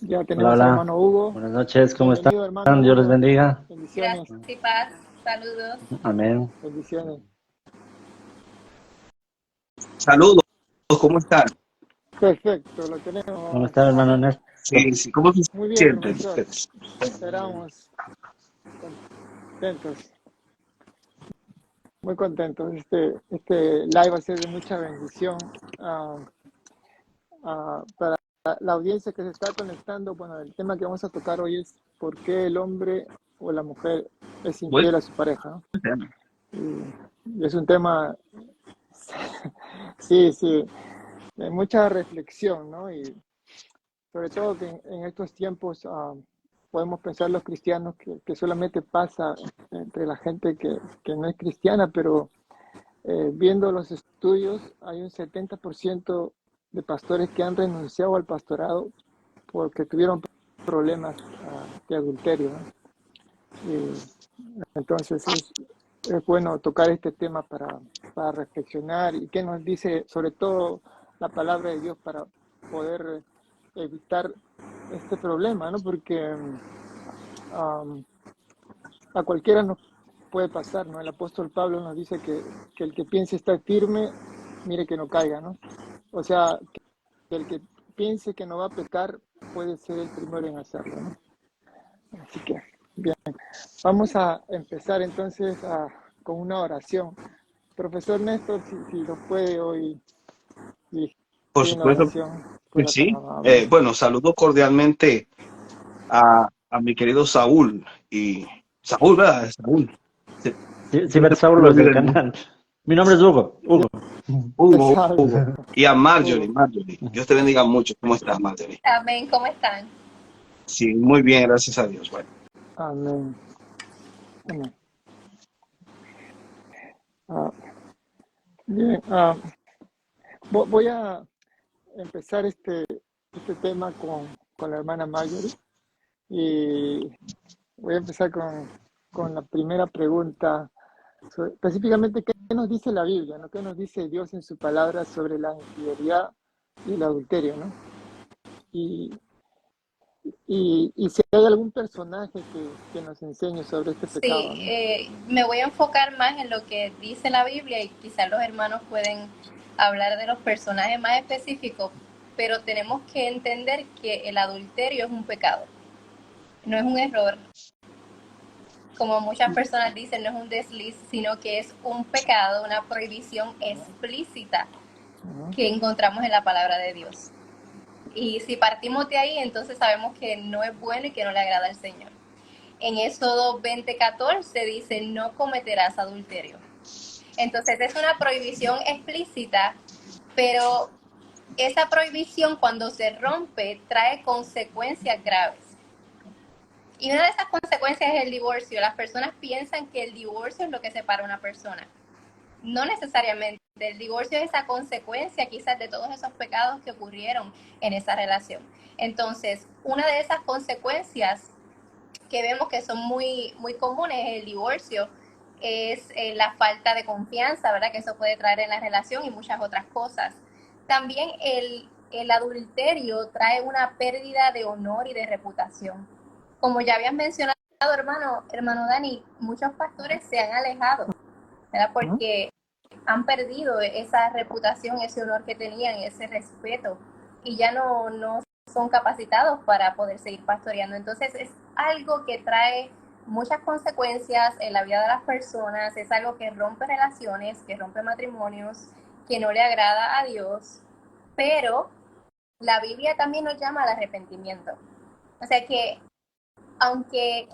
Ya Hola, tenemos al hola. hermano Hugo. Buenas noches, ¿cómo están? Bienvenido, hermano Dios les Hugo. bendiga. Bendiciones, Gracias y paz. Saludos. Amén. bendiciones. Saludos, ¿cómo están? Perfecto, lo ¿Cómo tenemos. está, hermano Ernesto? Sí, sí, ¿cómo se Muy bien, sienten profesor. ustedes? Esperamos contentos, muy contentos. Este live va a ser de mucha bendición para la audiencia que se está conectando. Bueno, el tema que vamos a tocar hoy es por qué el hombre o la mujer es Buen infiel a su pareja, ¿no? tema. Y es un tema, sí, sí, de mucha reflexión, ¿no? Y sobre todo que en estos tiempos podemos pensar los cristianos que solamente pasa entre la gente que no es cristiana, pero viendo los estudios hay un 70% de pastores que han renunciado al pastorado porque tuvieron problemas de adulterio, ¿no? Y entonces es bueno tocar este tema para reflexionar y qué nos dice sobre todo la palabra de Dios para poder evitar este problema, ¿no? Porque a cualquiera nos puede pasar, ¿no? El apóstol Pablo nos dice que el que piense estar firme, mire que no caiga, ¿no? O sea, que el que piense que no va a pecar puede ser el primero en hacerlo, ¿no? Así que, bien, vamos a empezar entonces con una oración. Profesor Néstor, si nos puede hoy dirigir Por en la supuesto oración, que fuera tan sí. amable. Bueno, saludo cordialmente a mi querido Saúl. Y Saúl, ¿verdad? Saúl. Se, Sí, se sí, me Saúl, los olvida del el nombre. canal. Mi nombre es Hugo. Ya, Hugo. Hugo, exacto, Hugo. Y a Marjorie, Hugo. Marjorie. Dios te bendiga mucho. ¿Cómo estás, Marjorie? Amén. ¿Cómo están? Sí, muy bien, gracias a Dios. Bueno, Amén. Amén. Ah, bien, voy a empezar este tema con la hermana Marjorie y voy a empezar con la primera pregunta. Específicamente, ¿qué nos dice la Biblia, ¿no? ¿Qué nos dice Dios en su palabra sobre la infidelidad y el adulterio, ¿no? Y, y si hay algún personaje que nos enseñe sobre este pecado, Sí, ¿no? me voy a enfocar más en lo que dice la Biblia y quizás los hermanos pueden hablar de los personajes más específicos, pero tenemos que entender que el adulterio es un pecado, no es un error, como muchas personas dicen, no es un desliz, sino que es un pecado, una prohibición explícita Ujú. que encontramos en la palabra de Dios. Y si partimos de ahí, entonces sabemos que no es bueno y que no le agrada al Señor. En Éxodo 20:14 dice, no cometerás adulterio. Entonces es una prohibición explícita, pero esa prohibición cuando se rompe trae consecuencias graves. Y una de esas consecuencias es el divorcio. Las personas piensan que el divorcio es lo que separa a una persona. No necesariamente. El divorcio es esa consecuencia quizás de todos esos pecados que ocurrieron en esa relación. Entonces, una de esas consecuencias que vemos que son muy, muy comunes en el divorcio es la falta de confianza, ¿verdad? Que eso puede traer en la relación y muchas otras cosas. También el adulterio trae una pérdida de honor y de reputación. Como ya habías mencionado, hermano Dani, muchos pastores se han alejado, ¿verdad? Ujú. Porque han perdido esa reputación, ese honor que tenían, ese respeto, y ya no son capacitados para poder seguir pastoreando. Entonces es algo que trae muchas consecuencias en la vida de las personas, es algo que rompe relaciones, que rompe matrimonios, que no le agrada a Dios, pero la Biblia también nos llama al arrepentimiento. O sea que aunque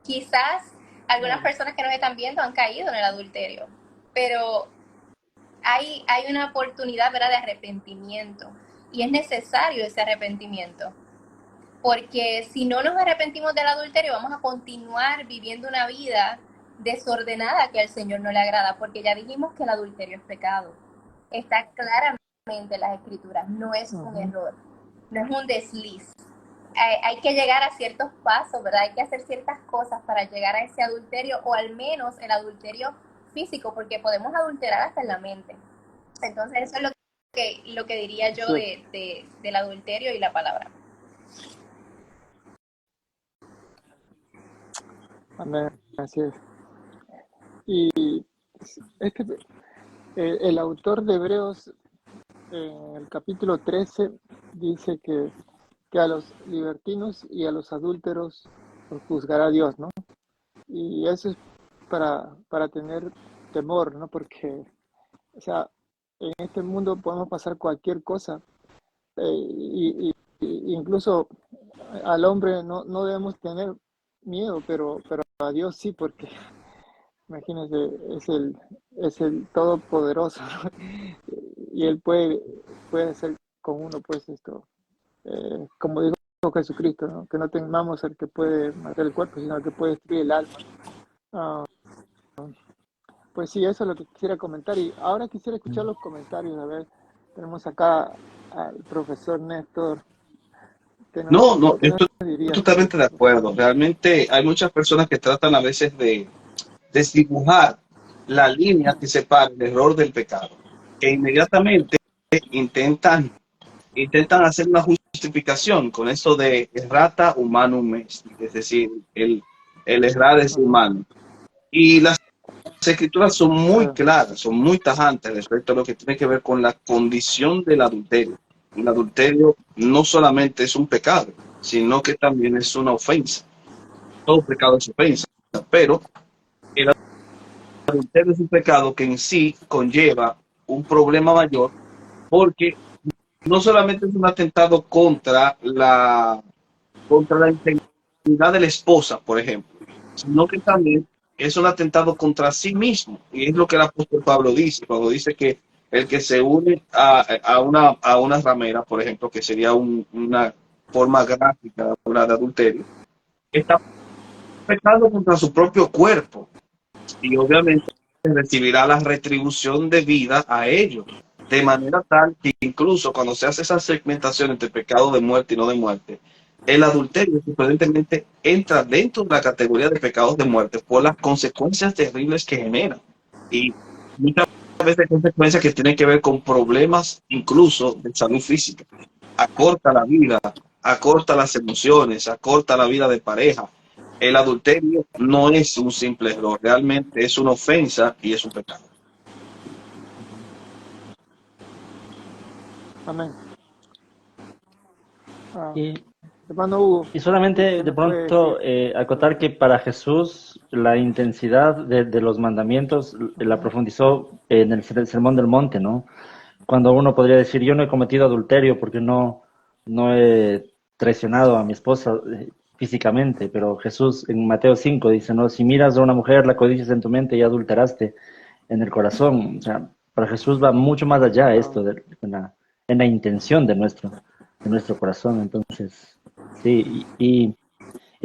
quizás algunas personas que nos están viendo han caído en el adulterio, pero hay una oportunidad, ¿verdad?, de arrepentimiento, y es necesario ese arrepentimiento, porque si no nos arrepentimos del adulterio vamos a continuar viviendo una vida desordenada que al Señor no le agrada, porque ya dijimos que el adulterio es pecado, está claramente en las escrituras, no es un Ujú. error, no es un desliz. Hay que llegar a ciertos pasos, ¿verdad? Hay que hacer ciertas cosas para llegar a ese adulterio, o al menos el adulterio físico, porque podemos adulterar hasta en la mente. Entonces eso es lo que diría yo Cierto. del adulterio y la palabra. Amén. Así es. Y este, el autor de Hebreos, en el capítulo 13, dice que a los libertinos y a los adúlteros los juzgará Dios, ¿no? Y eso es para tener temor, ¿no? Porque, o sea, en este mundo podemos pasar cualquier cosa, y incluso al hombre no debemos tener miedo, pero a Dios sí, porque imagínense, es el todopoderoso, ¿no? Y él puede hacer con uno, pues esto, como dijo Jesucristo, ¿no? Que no temamos al que puede matar el cuerpo, sino al que puede destruir el alma. Ah, pues sí, eso es lo que quisiera comentar. Y ahora quisiera escuchar los comentarios. A ver, tenemos acá al profesor Néstor. No, no, ¿Qué nos estoy dirías sobre totalmente de esto? acuerdo. Realmente hay muchas personas que tratan a veces de desdibujar la línea que separa el error del pecado, e inmediatamente intentan, intentan hacer una justificación con eso de errata humanum est, es decir, el errar es Ajá, humano. Y las escrituras son sí, muy claras, son muy tajantes respecto a lo que tiene que ver con la condición del adulterio. El adulterio no solamente es un pecado, sino que también es una ofensa. Todo pecado es ofensa, pero el adulterio es un pecado que en sí conlleva un problema mayor porque no solamente es un atentado contra la integridad de la esposa, por ejemplo, sino que también es un atentado contra sí mismo. Y es lo que el apóstol Pablo dice, cuando dice que el que se une a una ramera, por ejemplo, que sería una forma gráfica de adulterio, está pecando contra su propio cuerpo y obviamente recibirá la retribución debida a ello. De manera tal que incluso cuando se hace esa segmentación entre pecado de muerte y no de muerte, el adulterio sorprendentemente entra dentro de la categoría de pecados de muerte por las consecuencias terribles que genera. Y muchas veces consecuencias que tienen que ver con problemas incluso de salud física. Acorta la vida, acorta las emociones, acorta la vida de pareja. El adulterio no es un simple error, realmente es una ofensa y es un pecado. amén. Ah, Y, hermano Hugo, y solamente ¿qué de nos puede decir pronto acotar que para Jesús la intensidad de los mandamientos la Ujú. profundizó en el Sermón del Monte, ¿no? Cuando uno podría decir, yo no he cometido adulterio porque no he traicionado a mi esposa físicamente, pero Jesús en Mateo 5 dice, no, si miras a una mujer, la codicias en tu mente y adulteraste en el corazón. O sea, para Jesús va mucho más allá Ah, esto en la intención de nuestro corazón. Entonces, sí, y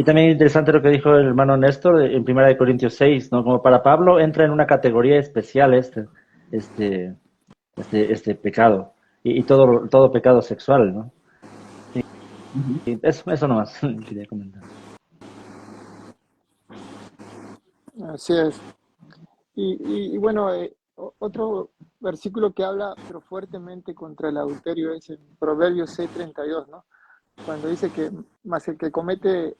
también interesante lo que dijo el hermano Néstor en 1 Corintios 6, ¿no? Como para Pablo entra en una categoría especial este, este pecado y todo pecado sexual, ¿no? Y eso nomás quería comentar. así es. Y bueno, otro versículo que habla pero fuertemente contra el adulterio es en Proverbios 6:32, ¿no? Cuando dice que más el que comete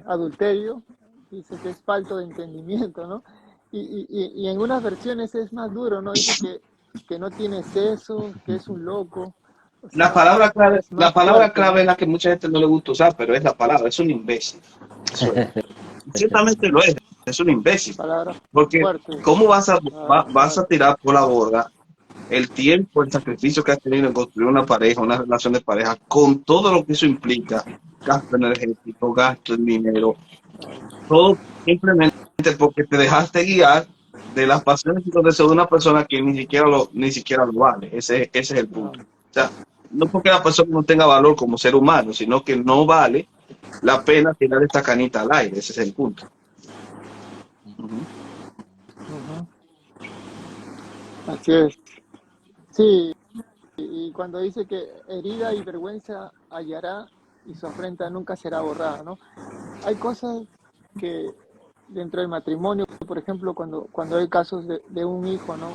adulterio, dice que es falto de entendimiento, ¿no? Y en unas versiones es más duro, ¿no? Dice que no tiene seso, que es un loco, o sea, es La más palabra fuerte, clave ¿no? es la que mucha gente no le gusta usar, pero es la palabra, es un imbécil. Eso es. Ciertamente lo es un imbécil. Palabras Porque fuertes, ¿cómo palabras vas a fuertes. tirar por la borda el tiempo, el sacrificio que has tenido en construir una pareja, una relación de pareja, con todo lo que eso implica, gasto energético, gasto en dinero, todo simplemente porque te dejaste guiar de las pasiones y los deseos de una persona que ni siquiera lo vale. Ese es el punto. O sea, no porque la persona no tenga valor como ser humano, sino que no vale la pena tirar esta canita al aire. Ese es el punto. Ujú. Ujú. Así es. Sí, y cuando dice que herida y vergüenza hallará y su afrenta nunca será borrada, ¿no? Hay cosas que dentro del matrimonio, por ejemplo, cuando hay casos de un hijo, ¿no?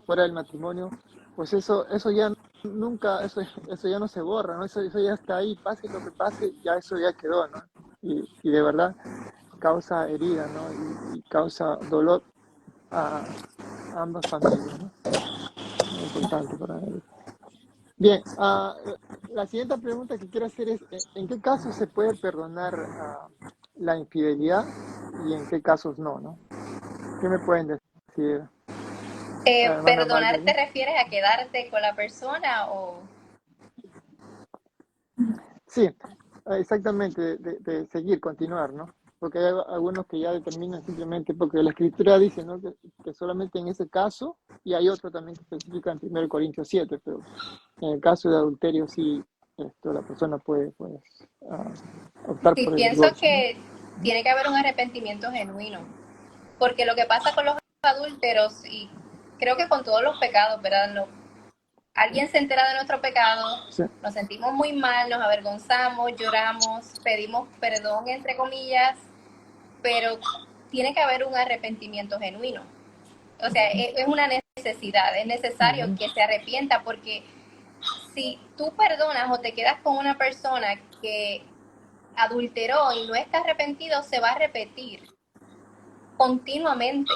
Fuera del matrimonio, pues eso ya nunca, eso ya no se borra, ¿no? Eso ya está ahí, pase lo que pase, ya eso ya quedó, ¿no? Y de verdad causa herida, ¿no? Y causa dolor a ambas familias, ¿no? Muy importante para él. Bien, la siguiente pregunta que quiero hacer es, ¿en qué casos se puede perdonar la infidelidad y en qué casos no, ¿no? ¿Qué me pueden decir? Hermana ¿Perdonar te Marjorie? refieres a quedarte con la persona o...? Sí, exactamente, de seguir, continuar, ¿no? Porque hay algunos que ya determinan simplemente, porque la escritura dice, ¿no? Que solamente en ese caso, y hay otro también que especifica en 1 Corintios 7, pero en el caso de adulterio sí, la persona puede pues, optar Sí, por el pienso divorcio, ¿no? que tiene que haber un arrepentimiento genuino, porque lo que pasa con los adúlteros, y creo que con todos los pecados, ¿verdad? No, alguien se entera de nuestro pecado, Sí. nos sentimos muy mal, nos avergonzamos, lloramos, pedimos perdón, entre comillas, pero tiene que haber un arrepentimiento genuino. O sea, es una necesidad, es necesario que se arrepienta, porque si tú perdonas o te quedas con una persona que adulteró y no está arrepentido, se va a repetir continuamente.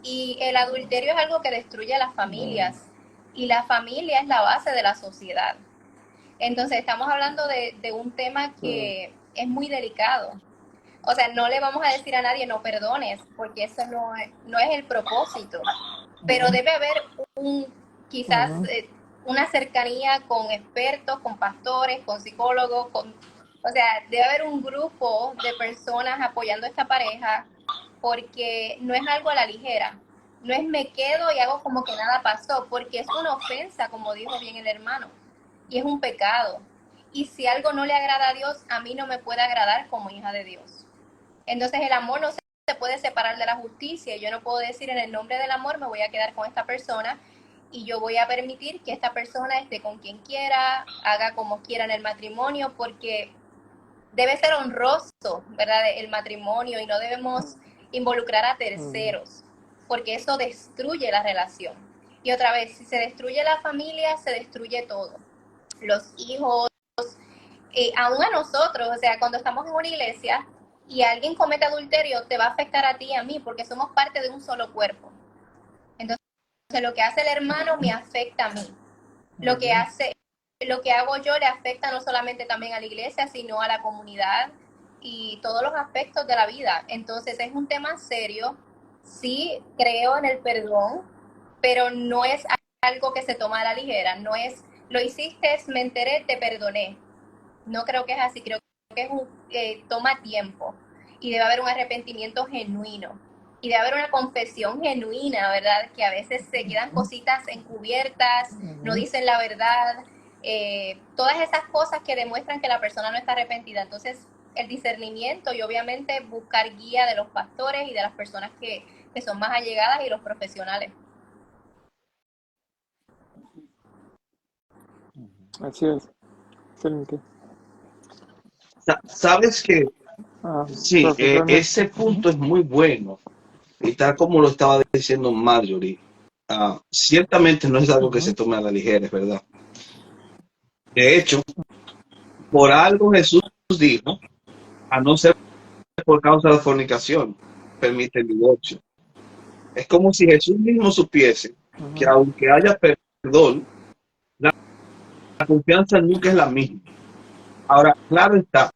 Y el adulterio es algo que destruye a las familias, y la familia es la base de la sociedad. Entonces estamos hablando de un tema que es muy delicado. O sea, no le vamos a decir a nadie no perdones, porque eso no es el propósito. Pero debe haber quizás una cercanía con expertos, con pastores, con psicólogos, o sea, debe haber un grupo de personas apoyando a esta pareja, porque no es algo a la ligera. No es me quedo y hago como que nada pasó, porque es una ofensa, como dijo bien el hermano, y es un pecado. Y si algo no le agrada a Dios, a mí no me puede agradar como hija de Dios. Entonces el amor no se puede separar de la justicia. Yo no puedo decir en el nombre del amor me voy a quedar con esta persona y yo voy a permitir que esta persona esté con quien quiera, haga como quiera en el matrimonio, porque debe ser honroso, ¿verdad?, el matrimonio, y no debemos involucrar a terceros, porque eso destruye la relación. Y otra vez, si se destruye la familia, se destruye todo. Los hijos, aún a nosotros, o sea, cuando estamos en una iglesia y alguien comete adulterio, te va a afectar a ti y a mí, porque somos parte de un solo cuerpo. Entonces, lo que hace el hermano me afecta a mí. Lo que hago yo le afecta no solamente también a la iglesia, sino a la comunidad y todos los aspectos de la vida. Entonces, es un tema serio. Sí, creo en el perdón, pero no es algo que se toma a la ligera. No es, lo hiciste, me enteré, te perdoné. No creo que es así, creo que toma tiempo, y debe haber un arrepentimiento genuino, y debe haber una confesión genuina, ¿verdad? Que a veces se quedan cositas encubiertas, no dicen la verdad, todas esas cosas que demuestran que la persona no está arrepentida. Entonces, el discernimiento y obviamente buscar guía de los pastores y de las personas que son más allegadas y los profesionales. Así es. Excelente. Sabes que sí, ese punto es muy bueno, y tal como lo estaba diciendo Marjorie, ciertamente no es algo que se tome a la ligera, es verdad. De hecho, por algo Jesús dijo, a no ser por causa de la fornicación, permite el divorcio. Es como si Jesús mismo supiese que aunque haya perdón, la confianza nunca es la misma. Ahora, claro está,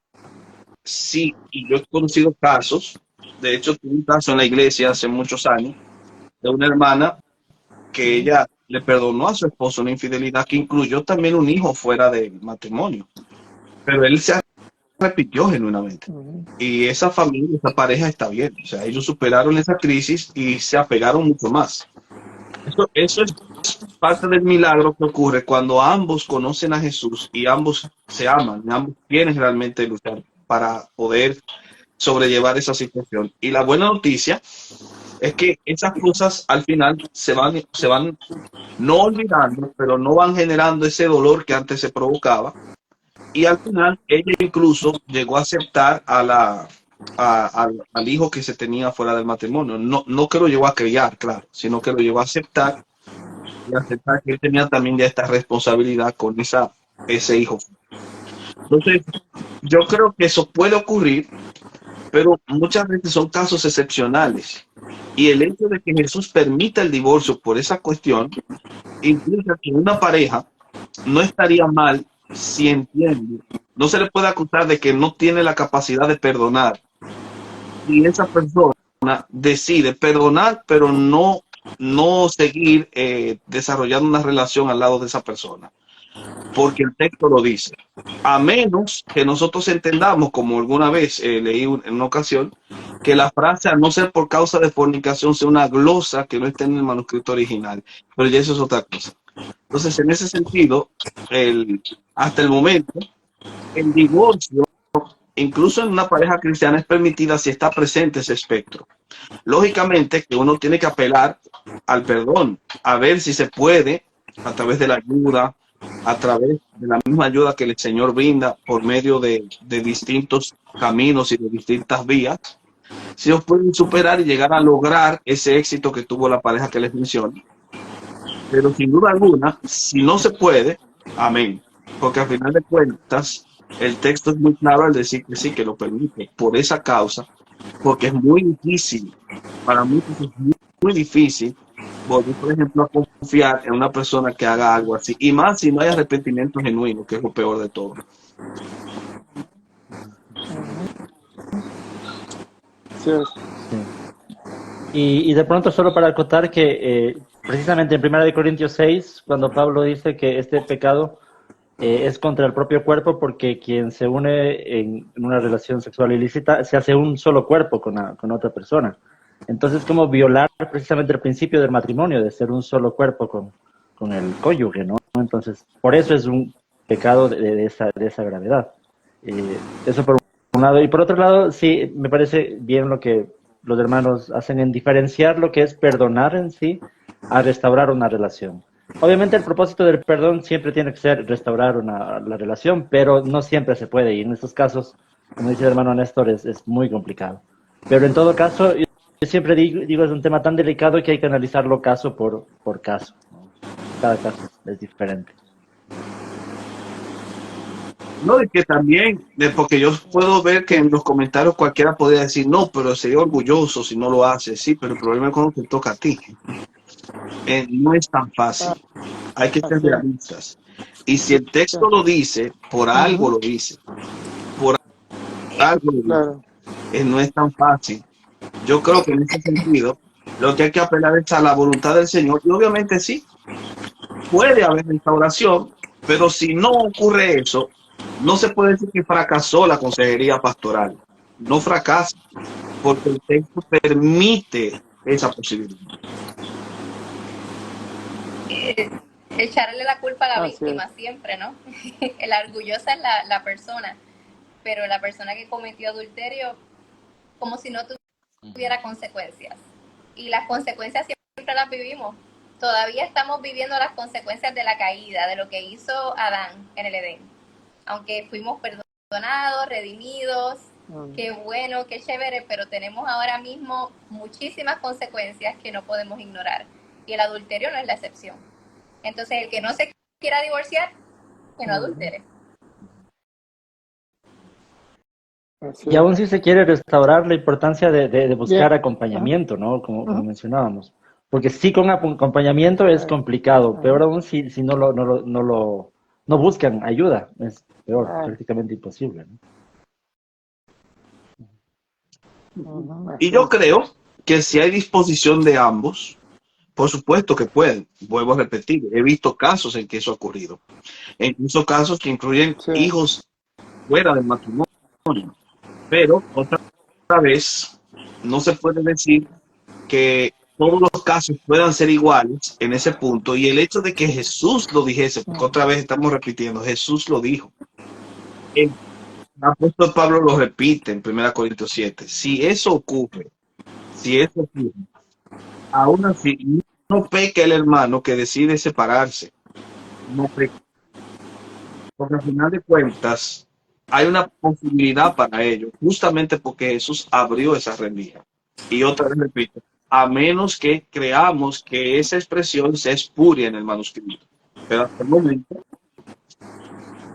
sí, y yo he conocido casos, de hecho tuve un caso en la iglesia hace muchos años, de una hermana que ella le perdonó a su esposo una infidelidad que incluyó también un hijo fuera del matrimonio, pero él se arrepintió genuinamente. Y esa familia, esa pareja está bien, o sea, ellos superaron esa crisis y se apegaron mucho más. Eso es parte del milagro que ocurre cuando ambos conocen a Jesús y ambos se aman, y ambos quieren realmente luchar para poder sobrellevar esa situación. Y la buena noticia es que esas cosas al final se van no olvidando, pero no van generando ese dolor que antes se provocaba. Y al final ella incluso llegó a aceptar al hijo que se tenía fuera del matrimonio. No que lo llevó a criar, claro, sino que lo llevó a aceptar, y aceptar que él tenía también ya esta responsabilidad con ese hijo. Entonces, yo creo que eso puede ocurrir, pero muchas veces son casos excepcionales. Y el hecho de que Jesús permita el divorcio por esa cuestión implica que una pareja no estaría mal si entiende. No se le puede acusar de que no tiene la capacidad de perdonar. Y esa persona decide perdonar, pero no seguir desarrollando una relación al lado de esa persona. Porque el texto lo dice. A menos que nosotros entendamos, como alguna vez leí en una ocasión, que la frase a no ser por causa de fornicación sea una glosa que no esté en el manuscrito original. Pero ya eso es otra cosa. Entonces, en ese sentido, hasta el momento, el divorcio, incluso en una pareja cristiana, es permitida si está presente ese espectro. Lógicamente que uno tiene que apelar al perdón, a ver si se puede, a través de la ayuda, a través de la misma ayuda que el Señor brinda por medio de distintos caminos y de distintas vías, si ellos pueden superar y llegar a lograr ese éxito que tuvo la pareja que les menciono. Pero sin duda alguna, si no se puede, amén. Porque al final de cuentas, el texto es muy claro al decir que sí, que lo permite, por esa causa, porque es muy difícil, para muchos es muy difícil volver, por ejemplo, a confiar en una persona que haga algo así, y más si no hay arrepentimiento genuino, que es lo peor de todo. Sí, Y de pronto solo para acotar que precisamente en 1 Corintios 6, cuando Pablo dice que este pecado es contra el propio cuerpo porque quien se une en una relación sexual ilícita se hace un solo cuerpo con otra persona. Entonces, como violar precisamente el principio del matrimonio, de ser un solo cuerpo con el cónyuge, ¿no? Entonces, por eso es un pecado de esa gravedad. Eso por un lado. Y por otro lado, sí, me parece bien lo que los hermanos hacen en diferenciar lo que es perdonar en sí a restaurar una relación. Obviamente el propósito del perdón siempre tiene que ser restaurar la relación, pero no siempre se puede. Y en estos casos, como dice el hermano Néstor, es muy complicado. Pero en todo caso, yo siempre digo, es un tema tan delicado que hay que analizarlo caso por caso, ¿no? Cada caso es diferente. No, y que también, porque yo puedo ver que en los comentarios cualquiera podría decir, no, pero sería orgulloso si no lo hace. Sí, pero el problema es cuando te toca a ti. No es tan fácil. Hay que ser realistas. Y si el texto lo dice, por algo lo dice. Por algo lo dice. claro. No es tan fácil. Yo creo que en ese sentido, lo que hay que apelar es a la voluntad del Señor. Y obviamente sí, puede haber restauración, pero si no ocurre eso, no se puede decir que fracasó la consejería pastoral. No fracasa, porque el texto permite esa posibilidad. Echarle la culpa a la Así víctima es. siempre, ¿no? La orgullosa es la persona, pero la persona que cometió adulterio, como si no tuviera consecuencias. Y las consecuencias siempre las vivimos. Todavía estamos viviendo las consecuencias de la caída, de lo que hizo Adán en el Edén. Aunque fuimos perdonados, redimidos, qué bueno, qué chévere, pero tenemos ahora mismo muchísimas consecuencias que no podemos ignorar. Y el adulterio no es la excepción. Entonces, el que no se quiera divorciar, que no adultere. Así Y es. aún si se quiere restaurar, la importancia de buscar Bien. acompañamiento, ¿no? Como mencionábamos. Porque sí, con acompañamiento es complicado, peor aún si no buscan ayuda, es peor, prácticamente imposible, ¿no? Y yo creo que si hay disposición de ambos, por supuesto que pueden. Vuelvo a repetir, he visto casos en que eso ha ocurrido. E incluso casos que incluyen hijos fuera del matrimonio. Pero otra vez, no se puede decir que todos los casos puedan ser iguales en ese punto. Y el hecho de que Jesús lo dijese, porque otra vez estamos repitiendo, Jesús lo dijo. El apóstol Pablo lo repite en 1 Corintios 7. Si eso ocurre, aún así, no peca el hermano que decide separarse. No peca. Porque al final de cuentas, hay una posibilidad para ello, justamente porque Jesús abrió esa rendija. Y otra vez repito, a menos que creamos que esa expresión se espuria en el manuscrito. Pero hasta el momento,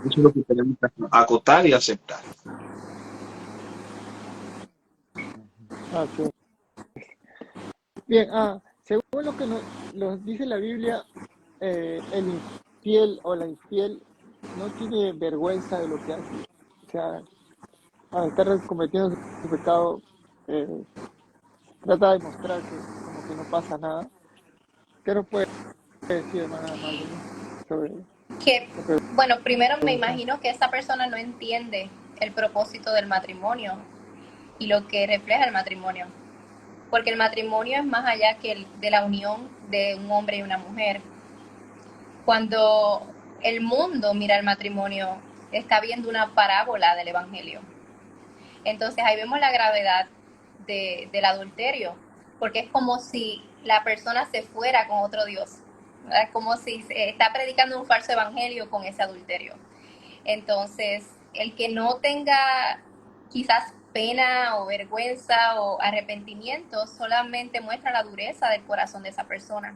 eso es lo que tenemos que acotar y aceptar. Así es. Bien, según lo que nos dice la Biblia, el infiel o la infiel no tiene vergüenza de lo que hace. O sea, al estar cometiendo su pecado, eh, trata de mostrar que como que no pasa nada. ¿Qué nos puede decir, hermana Marlene, sobre Que, la bueno, primero me pregunta? imagino que esa persona no entiende el propósito del matrimonio y lo que refleja el matrimonio. Porque el matrimonio es más allá que de la unión de un hombre y una mujer. Cuando el mundo mira el matrimonio, está viendo una parábola del Evangelio. Entonces ahí vemos la gravedad del adulterio, porque es como si la persona se fuera con otro Dios, ¿verdad? Como si está predicando un falso evangelio con ese adulterio. Entonces, el que no tenga quizás pena o vergüenza o arrepentimiento solamente muestra la dureza del corazón de esa persona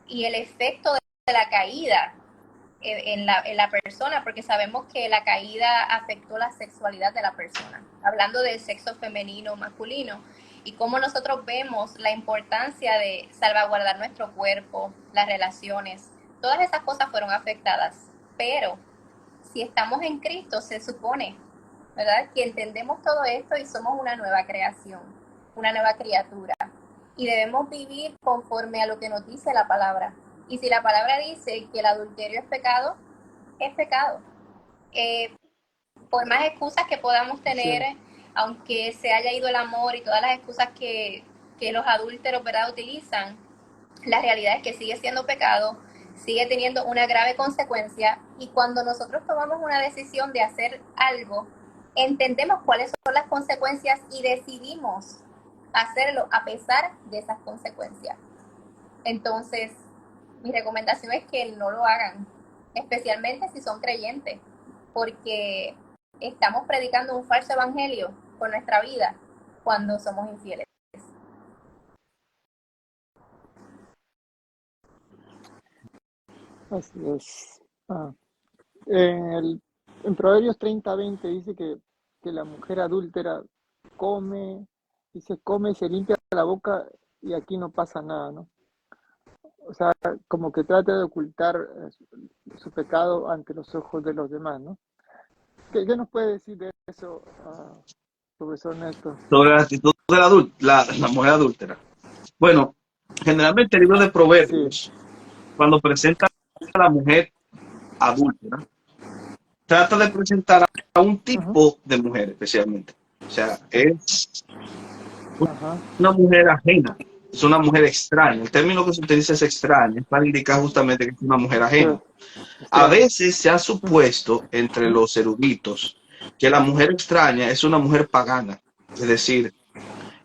y el efecto de la caída en la persona, porque sabemos que la caída afectó la sexualidad de la persona, hablando del sexo femenino o masculino, y cómo nosotros vemos la importancia de salvaguardar nuestro cuerpo, las relaciones, todas esas cosas fueron afectadas, pero si estamos en Cristo, se supone, ¿verdad?, que entendemos todo esto y somos una nueva creación, una nueva criatura, y debemos vivir conforme a lo que nos dice la palabra. Y si la palabra dice que el adulterio es pecado, es pecado. Por más excusas que podamos Sí, tener, aunque se haya ido el amor y todas las excusas que los adúlteros, ¿verdad?, utilizan, la realidad es que sigue siendo pecado, sigue teniendo una grave consecuencia, y cuando nosotros tomamos una decisión de hacer algo, entendemos cuáles son las consecuencias y decidimos hacerlo a pesar de esas consecuencias. Entonces, mi recomendación es que no lo hagan, especialmente si son creyentes, porque estamos predicando un falso evangelio con nuestra vida cuando somos infieles. así es. En, en Proverbios 30:20 dice que la mujer adúltera come, come, se limpia la boca y aquí no pasa nada, ¿no? O sea, como que trata de ocultar su pecado ante los ojos de los demás, ¿no? ¿Qué nos puede decir de eso, profesor Néstor? Sobre la actitud de la mujer adúltera. Bueno, generalmente el libro de Sí, Proverbios, cuando presenta a la mujer adúltera, trata de presentar a un ajá, tipo de mujer especialmente. O sea, es ajá, una mujer ajena, es una mujer extraña. El término que se utiliza es extraña, es para indicar justamente que es una mujer sí, ajena. A extraño. veces se ha supuesto entre Ujú, los eruditos que la mujer extraña es una mujer pagana, es decir,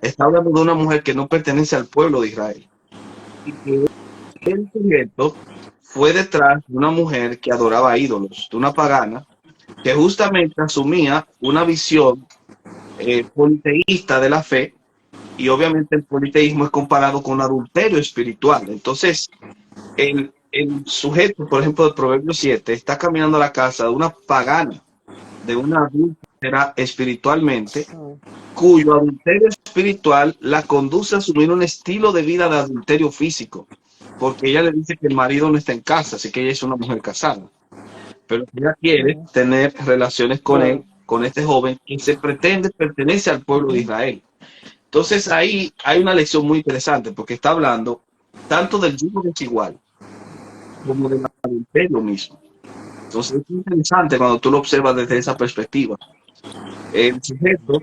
está hablando de una mujer que no pertenece al pueblo de Israel. Y que el sujeto fue detrás de una mujer que adoraba ídolos, de una pagana, que justamente asumía una visión politeísta de la fe, y obviamente el politeísmo es comparado con un adulterio espiritual. Entonces, el sujeto, por ejemplo, de Proverbios 7, está caminando a la casa de una pagana, de una adúltera espiritualmente, ujú, cuyo adulterio espiritual la conduce a asumir un estilo de vida de adulterio físico, porque ella le dice que el marido no está en casa, así que ella es una mujer casada, pero ella quiere ujú, tener relaciones con él, claro, con este joven que se pretende pertenece al pueblo de ujú, Israel. Entonces ahí hay una lección muy interesante, porque está hablando tanto del yugo desigual como del adulterio mismo. Entonces es interesante cuando tú lo observas desde esa perspectiva. El sujeto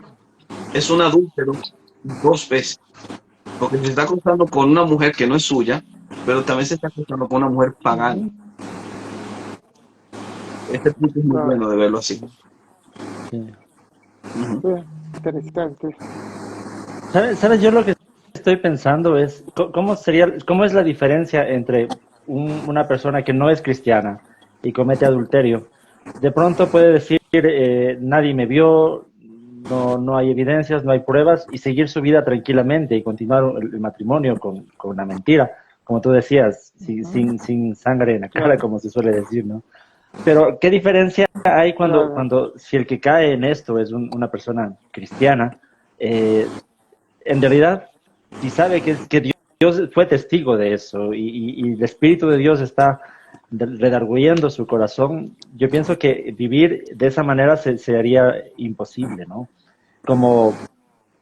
es un adúltero dos veces, porque se está acostando con una mujer que no es suya, pero también se está acostando con una mujer pagana. ujú, Este punto es muy claro, bueno de verlo así. Sí. Ujú. sí, interesante. ¿Sabes? Yo lo que estoy pensando es cómo es la diferencia entre una persona que no es cristiana y comete adulterio. De pronto puede decir, nadie me vio, no hay evidencias, no hay pruebas, y seguir su vida tranquilamente y continuar el matrimonio con una mentira, como tú decías, Ujú, sin sangre en la cara, claro, como se suele decir, ¿no? Pero, ¿qué diferencia hay claro, si el que cae en esto es una persona cristiana? en realidad, si sabe que Dios fue testigo de eso y el Espíritu de Dios está redarguyendo su corazón, yo pienso que vivir de esa manera se haría imposible, ¿no? Como,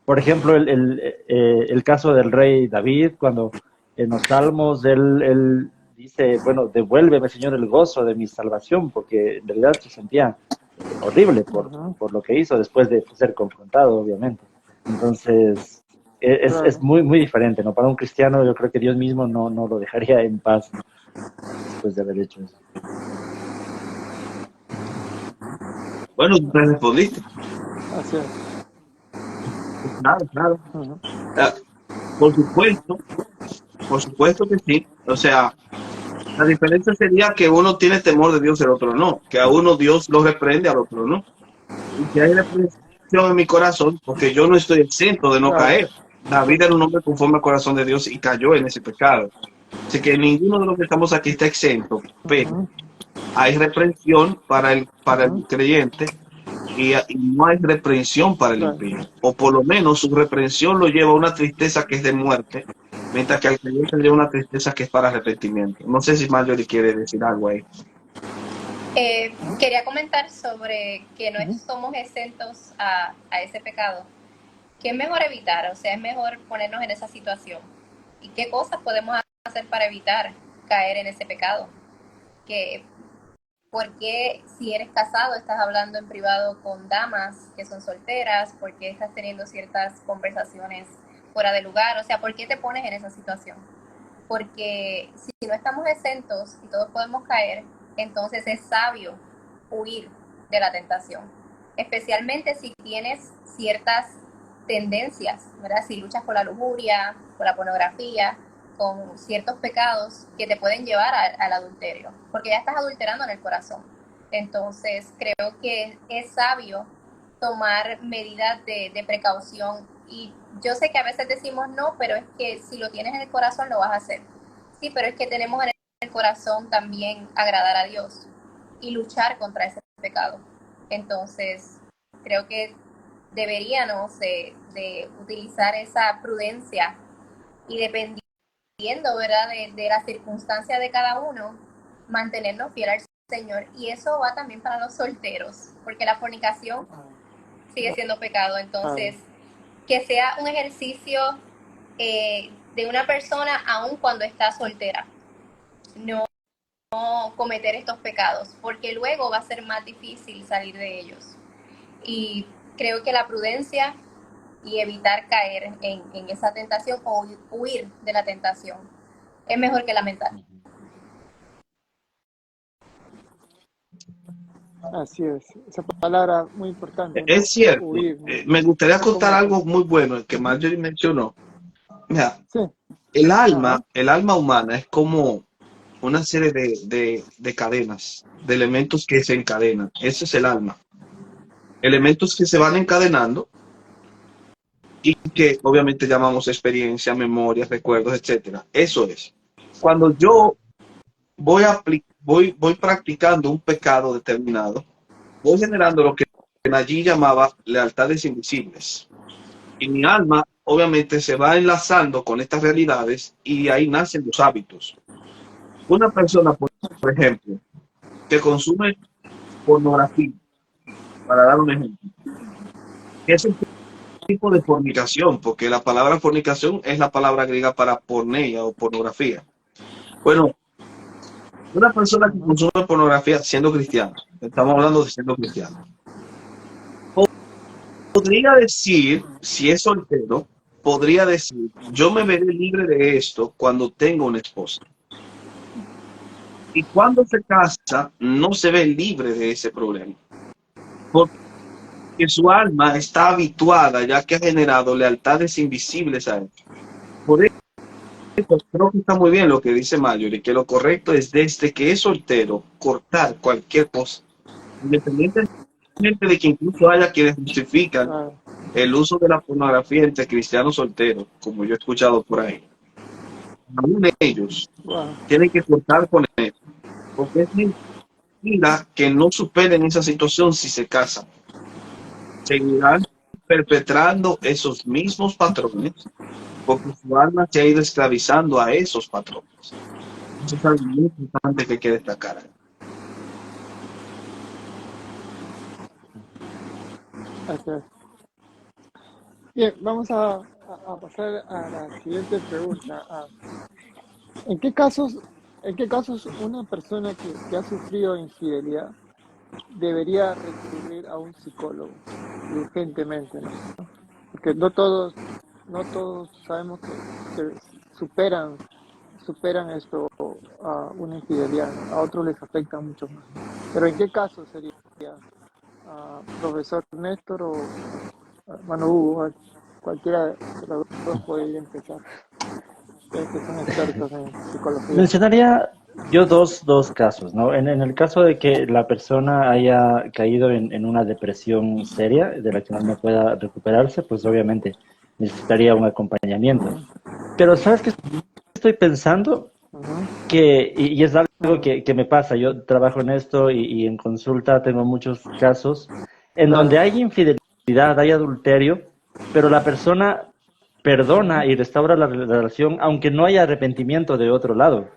por ejemplo, el caso del rey David, cuando en los Salmos él dice, bueno, devuélveme, Señor, el gozo de mi salvación, porque en realidad se sentía horrible Ujú, por lo que hizo después de ser confrontado, obviamente. Entonces, es claro. muy, muy diferente, ¿no? Para un cristiano, yo creo que Dios mismo no lo dejaría en paz después de haber hecho eso. Bueno, tú te respondiste. Así es. Claro, claro. Ujú, Ah, por supuesto que sí. O sea, la diferencia sería que uno tiene temor de Dios y el otro no. Que a uno Dios lo reprende, al otro no. Y que hay reprensión en mi corazón, porque yo no estoy exento de no claro. caer. David era un hombre conforme al corazón de Dios y cayó en ese pecado. Así que ninguno de los que estamos aquí está exento, pero Ujú, hay reprensión para el ujú, creyente y no hay reprensión para el claro. impío. O por lo menos su reprensión lo lleva a una tristeza que es de muerte, mientras que al creyente le lleva una tristeza que es para arrepentimiento. No sé si Marjorie quiere decir algo ahí. Quería comentar sobre que no Ujú, somos exentos a ese pecado. ¿Qué es mejor evitar? O sea, es mejor ponernos en esa situación. ¿Y qué cosas podemos hacer para evitar caer en ese pecado? Que, ¿por qué si eres casado estás hablando en privado con damas que son solteras? ¿Por qué estás teniendo ciertas conversaciones fuera de lugar? O sea, ¿por qué te pones en esa situación? Porque si no estamos exentos y todos podemos caer, entonces es sabio huir de la tentación, especialmente si tienes ciertas tendencias, ¿verdad? Si luchas con la lujuria, con la pornografía, con ciertos pecados que te pueden llevar al adulterio, porque ya estás adulterando en el corazón. Entonces creo que es sabio tomar medidas de precaución, y yo sé que a veces decimos no, pero es que si lo tienes en el corazón lo vas a hacer. Sí, pero es que tenemos en el corazón también agradar a Dios y luchar contra ese pecado. Entonces, creo que deberíamos de utilizar esa prudencia y dependiendo, ¿verdad?, de la circunstancia de cada uno, mantenernos fieles al Señor. Y eso va también para los solteros, porque la fornicación sigue siendo pecado. claro. Entonces, que sea un ejercicio de una persona aun cuando está soltera, no cometer estos pecados, porque luego va a ser más difícil salir de ellos. Y creo que la prudencia y evitar caer en esa tentación o huir de la tentación es mejor que lamentar. Así es. Esa palabra muy importante, Es ¿no? cierto. Huir, ¿no? Me gustaría Así contar como, algo muy bueno que Marjorie mencionó. Mira, sí, ajá, el alma humana es como una serie de cadenas, de elementos que se encadenan. Ese es el alma. Elementos que se van encadenando y que obviamente llamamos experiencia, memorias, recuerdos, etcétera. Eso es. Cuando yo voy practicando un pecado determinado, voy generando lo que allí llamaba lealtades invisibles. Y mi alma obviamente se va enlazando con estas realidades y de ahí nacen los hábitos. Una persona, por ejemplo, que consume pornografía, para dar un ejemplo, es un tipo de fornicación, porque la palabra fornicación es la palabra griega para porneia o pornografía. Bueno, una persona que ujú, consume pornografía siendo cristiano, estamos hablando de siendo cristiano, podría decir, si es soltero, podría decir, yo me veré libre de esto cuando tengo una esposa. Y cuando se casa, no se ve libre de ese problema. Porque su alma está habituada, ya que ha generado lealtades invisibles a él. Por eso creo que está muy bien lo que dice Mayor, y que lo correcto es desde que es soltero, cortar cualquier cosa. Independientemente de que incluso haya quienes justifican claro, el uso de la pornografía entre cristianos solteros, como yo he escuchado por ahí. Aún ellos wow, tienen que cortar con él, porque es mentira que no superen esa situación si se casan. Seguirán perpetrando esos mismos patrones porque su alma se ha ido esclavizando a esos patrones. Eso es algo muy importante que hay que destacar. Así es. Bien, vamos a pasar a la siguiente pregunta. ¿En qué casos una persona que ha sufrido infidelidad debería recurrir a un psicólogo urgentemente, ¿no? Porque no todos sabemos que superan esto, a una infidelidad, ¿no? A otros les afecta mucho más, ¿no? Pero ¿en qué caso sería, profesor Néstor o hermano Hugo? Cualquiera de los dos puede empezar. Ustedes que son expertos en psicología. Mencionaría yo dos casos, ¿no? En el caso de que la persona haya caído en una depresión seria, de la que no pueda recuperarse, pues obviamente necesitaría un acompañamiento. Ujú, Pero ¿sabes qué estoy pensando? ujú, Y es algo ujú. que me pasa. Yo trabajo en esto y en consulta tengo muchos casos en donde Claro, hay infidelidad, hay adulterio, pero la persona perdona ujú, y restaura la relación aunque no haya arrepentimiento de otro lado.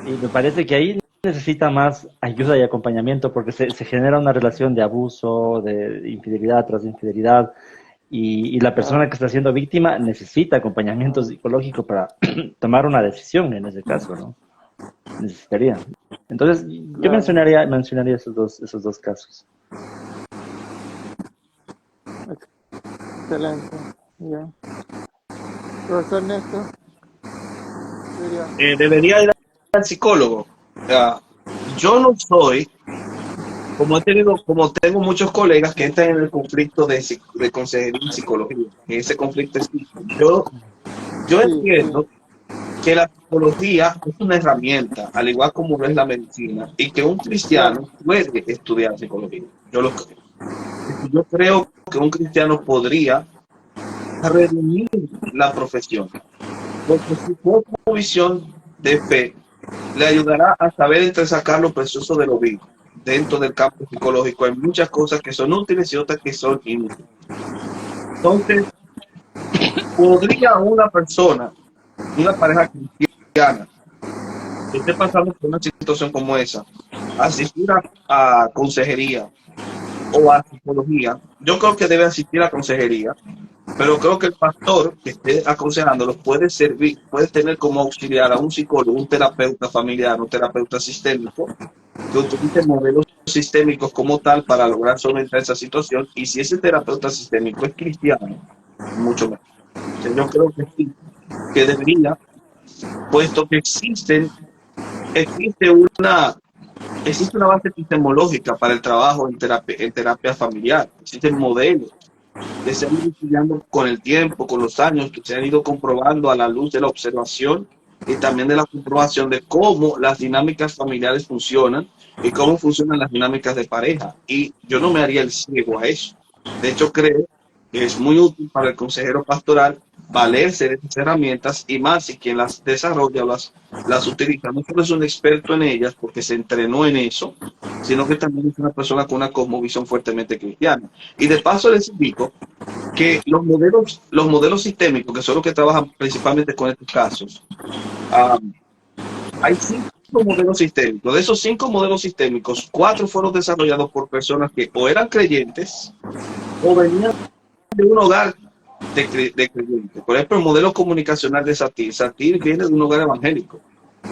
Y me parece que ahí necesita más ayuda y acompañamiento porque se genera una relación de abuso, de infidelidad tras infidelidad, y la persona claro, que está siendo víctima necesita acompañamiento psicológico para tomar una decisión en ese caso, ¿no? Necesitaría. Entonces, yo claro. mencionaría esos dos casos. Excelente. Bien. Profesor Néstor, ¿qué diría? Debería ir al psicólogo. Yo no soy, como tengo muchos colegas que están en el conflicto de consejería y psicología, que ese conflicto existe. Yo Sí, sí, entiendo que la psicología es una herramienta, al igual como lo es la medicina, y que un cristiano claro, puede estudiar psicología. Yo lo creo. Yo creo que un cristiano podría redimir la profesión, porque su visión de fe le ayudará a saber entresacar lo precioso de lo vivo. Dentro del campo psicológico hay muchas cosas que son útiles y otras que son inútiles. Entonces, ¿podría una persona, una pareja cristiana, que esté pasando por una situación como esa, asistir a consejería o a psicología? Yo creo que debe asistir a consejería, pero creo que el pastor que esté aconsejándolo puede servir, puede tener como auxiliar a un psicólogo, un terapeuta familiar, un terapeuta sistémico, que utilice modelos sistémicos como tal para lograr solventar esa situación. Y si ese terapeuta sistémico es cristiano, mucho mejor. O sea, yo creo que sí, que debería, puesto que existe una, existe una base epistemológica para el trabajo en terapia familiar. Existen modelos que se han ido estudiando con el tiempo, con los años, que se han ido comprobando a la luz de la observación y también de la comprobación de cómo las dinámicas familiares funcionan y cómo funcionan las dinámicas de pareja. Y yo no me haría el ciego a eso. De hecho, creo que es muy útil para el consejero pastoral valerse de esas herramientas y más si quien las desarrolla o las utiliza no solo es un experto en ellas porque se entrenó en eso, sino que también es una persona con una cosmovisión fuertemente cristiana. Y de paso les indico que los modelos sistémicos, que son los que trabajan principalmente con estos casos, hay 5 modelos sistémicos. De esos 5 modelos sistémicos, 4 fueron desarrollados por personas que o eran creyentes o venían de un hogar de creyentes. Por ejemplo, el modelo comunicacional de Satir. Satir viene de un hogar evangélico.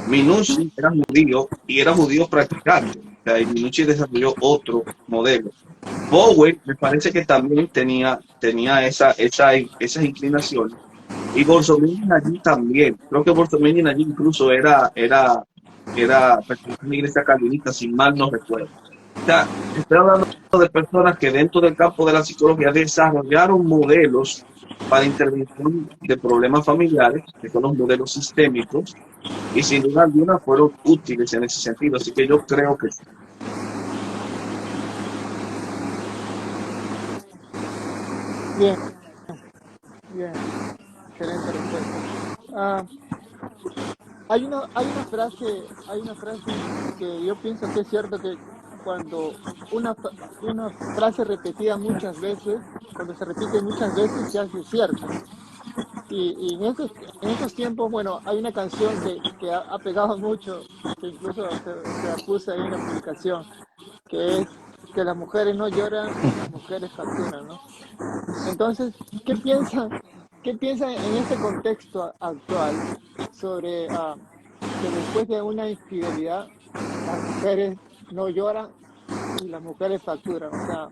Minucci era judío y era judío practicante. O sea, y Minucci desarrolló otro modelo. Bowen me parece que también tenía esas inclinaciones. Y Bolsonaro allí también. Creo que Bolsonaro allí incluso era pertenecía a una iglesia calvinista, si mal no recuerdo. O sea, estoy hablando de personas que dentro del campo de la psicología desarrollaron modelos para intervención de problemas familiares, que son los modelos sistémicos, y sin duda alguna fueron útiles en ese sentido. Así que yo creo que sí. bien, bien, excelente respuesta. Ah, hay una frase que yo pienso que es cierto, que cuando una frase repetida muchas veces, cuando se repite muchas veces, se hace cierta. Y en estos tiempos, bueno, hay una canción que ha pegado mucho, que incluso se la puse ahí en la publicación, que es que las mujeres no lloran, las mujeres facturan, ¿no? Entonces, qué piensan en este contexto actual sobre que después de una infidelidad, las mujeres no lloran y las mujeres facturan? O sea,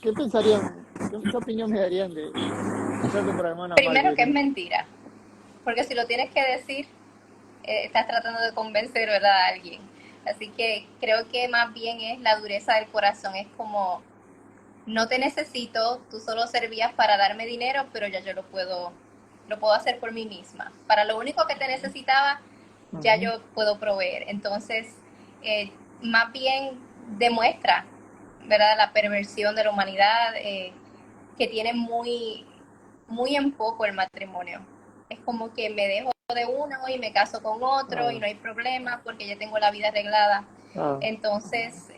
qué pensarían, qué opinión me darían de, empezando por la hermana Primero que es Marjorie? mentira, porque si lo tienes que decir, estás tratando de convencer, ¿verdad?, a alguien. Así que creo que más bien es la dureza del corazón, es como, no te necesito, tú solo servías para darme dinero, pero ya yo lo puedo hacer por mí misma. Para lo único que te necesitaba, ya Ujú. yo puedo proveer. Entonces, más bien demuestra, ¿verdad?, la perversión de la humanidad, que tiene muy, muy en poco el matrimonio. Es como que me dejo de uno y me caso con otro y Ah, no hay problema porque ya tengo la vida arreglada. ah, Entonces,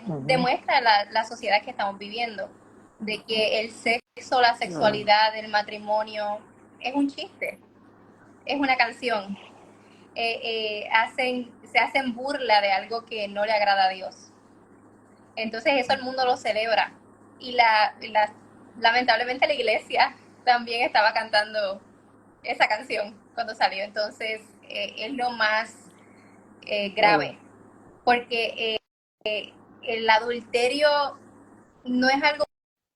ujú, demuestra la sociedad que estamos viviendo, de que el sexo, la ah, sexualidad, el matrimonio es un chiste, es una canción. Se hacen burla de algo que no le agrada a Dios. Entonces eso el mundo lo celebra. Y lamentablemente la iglesia también estaba cantando esa canción cuando salió. Entonces es lo más ah, grave. Porque el adulterio no es algo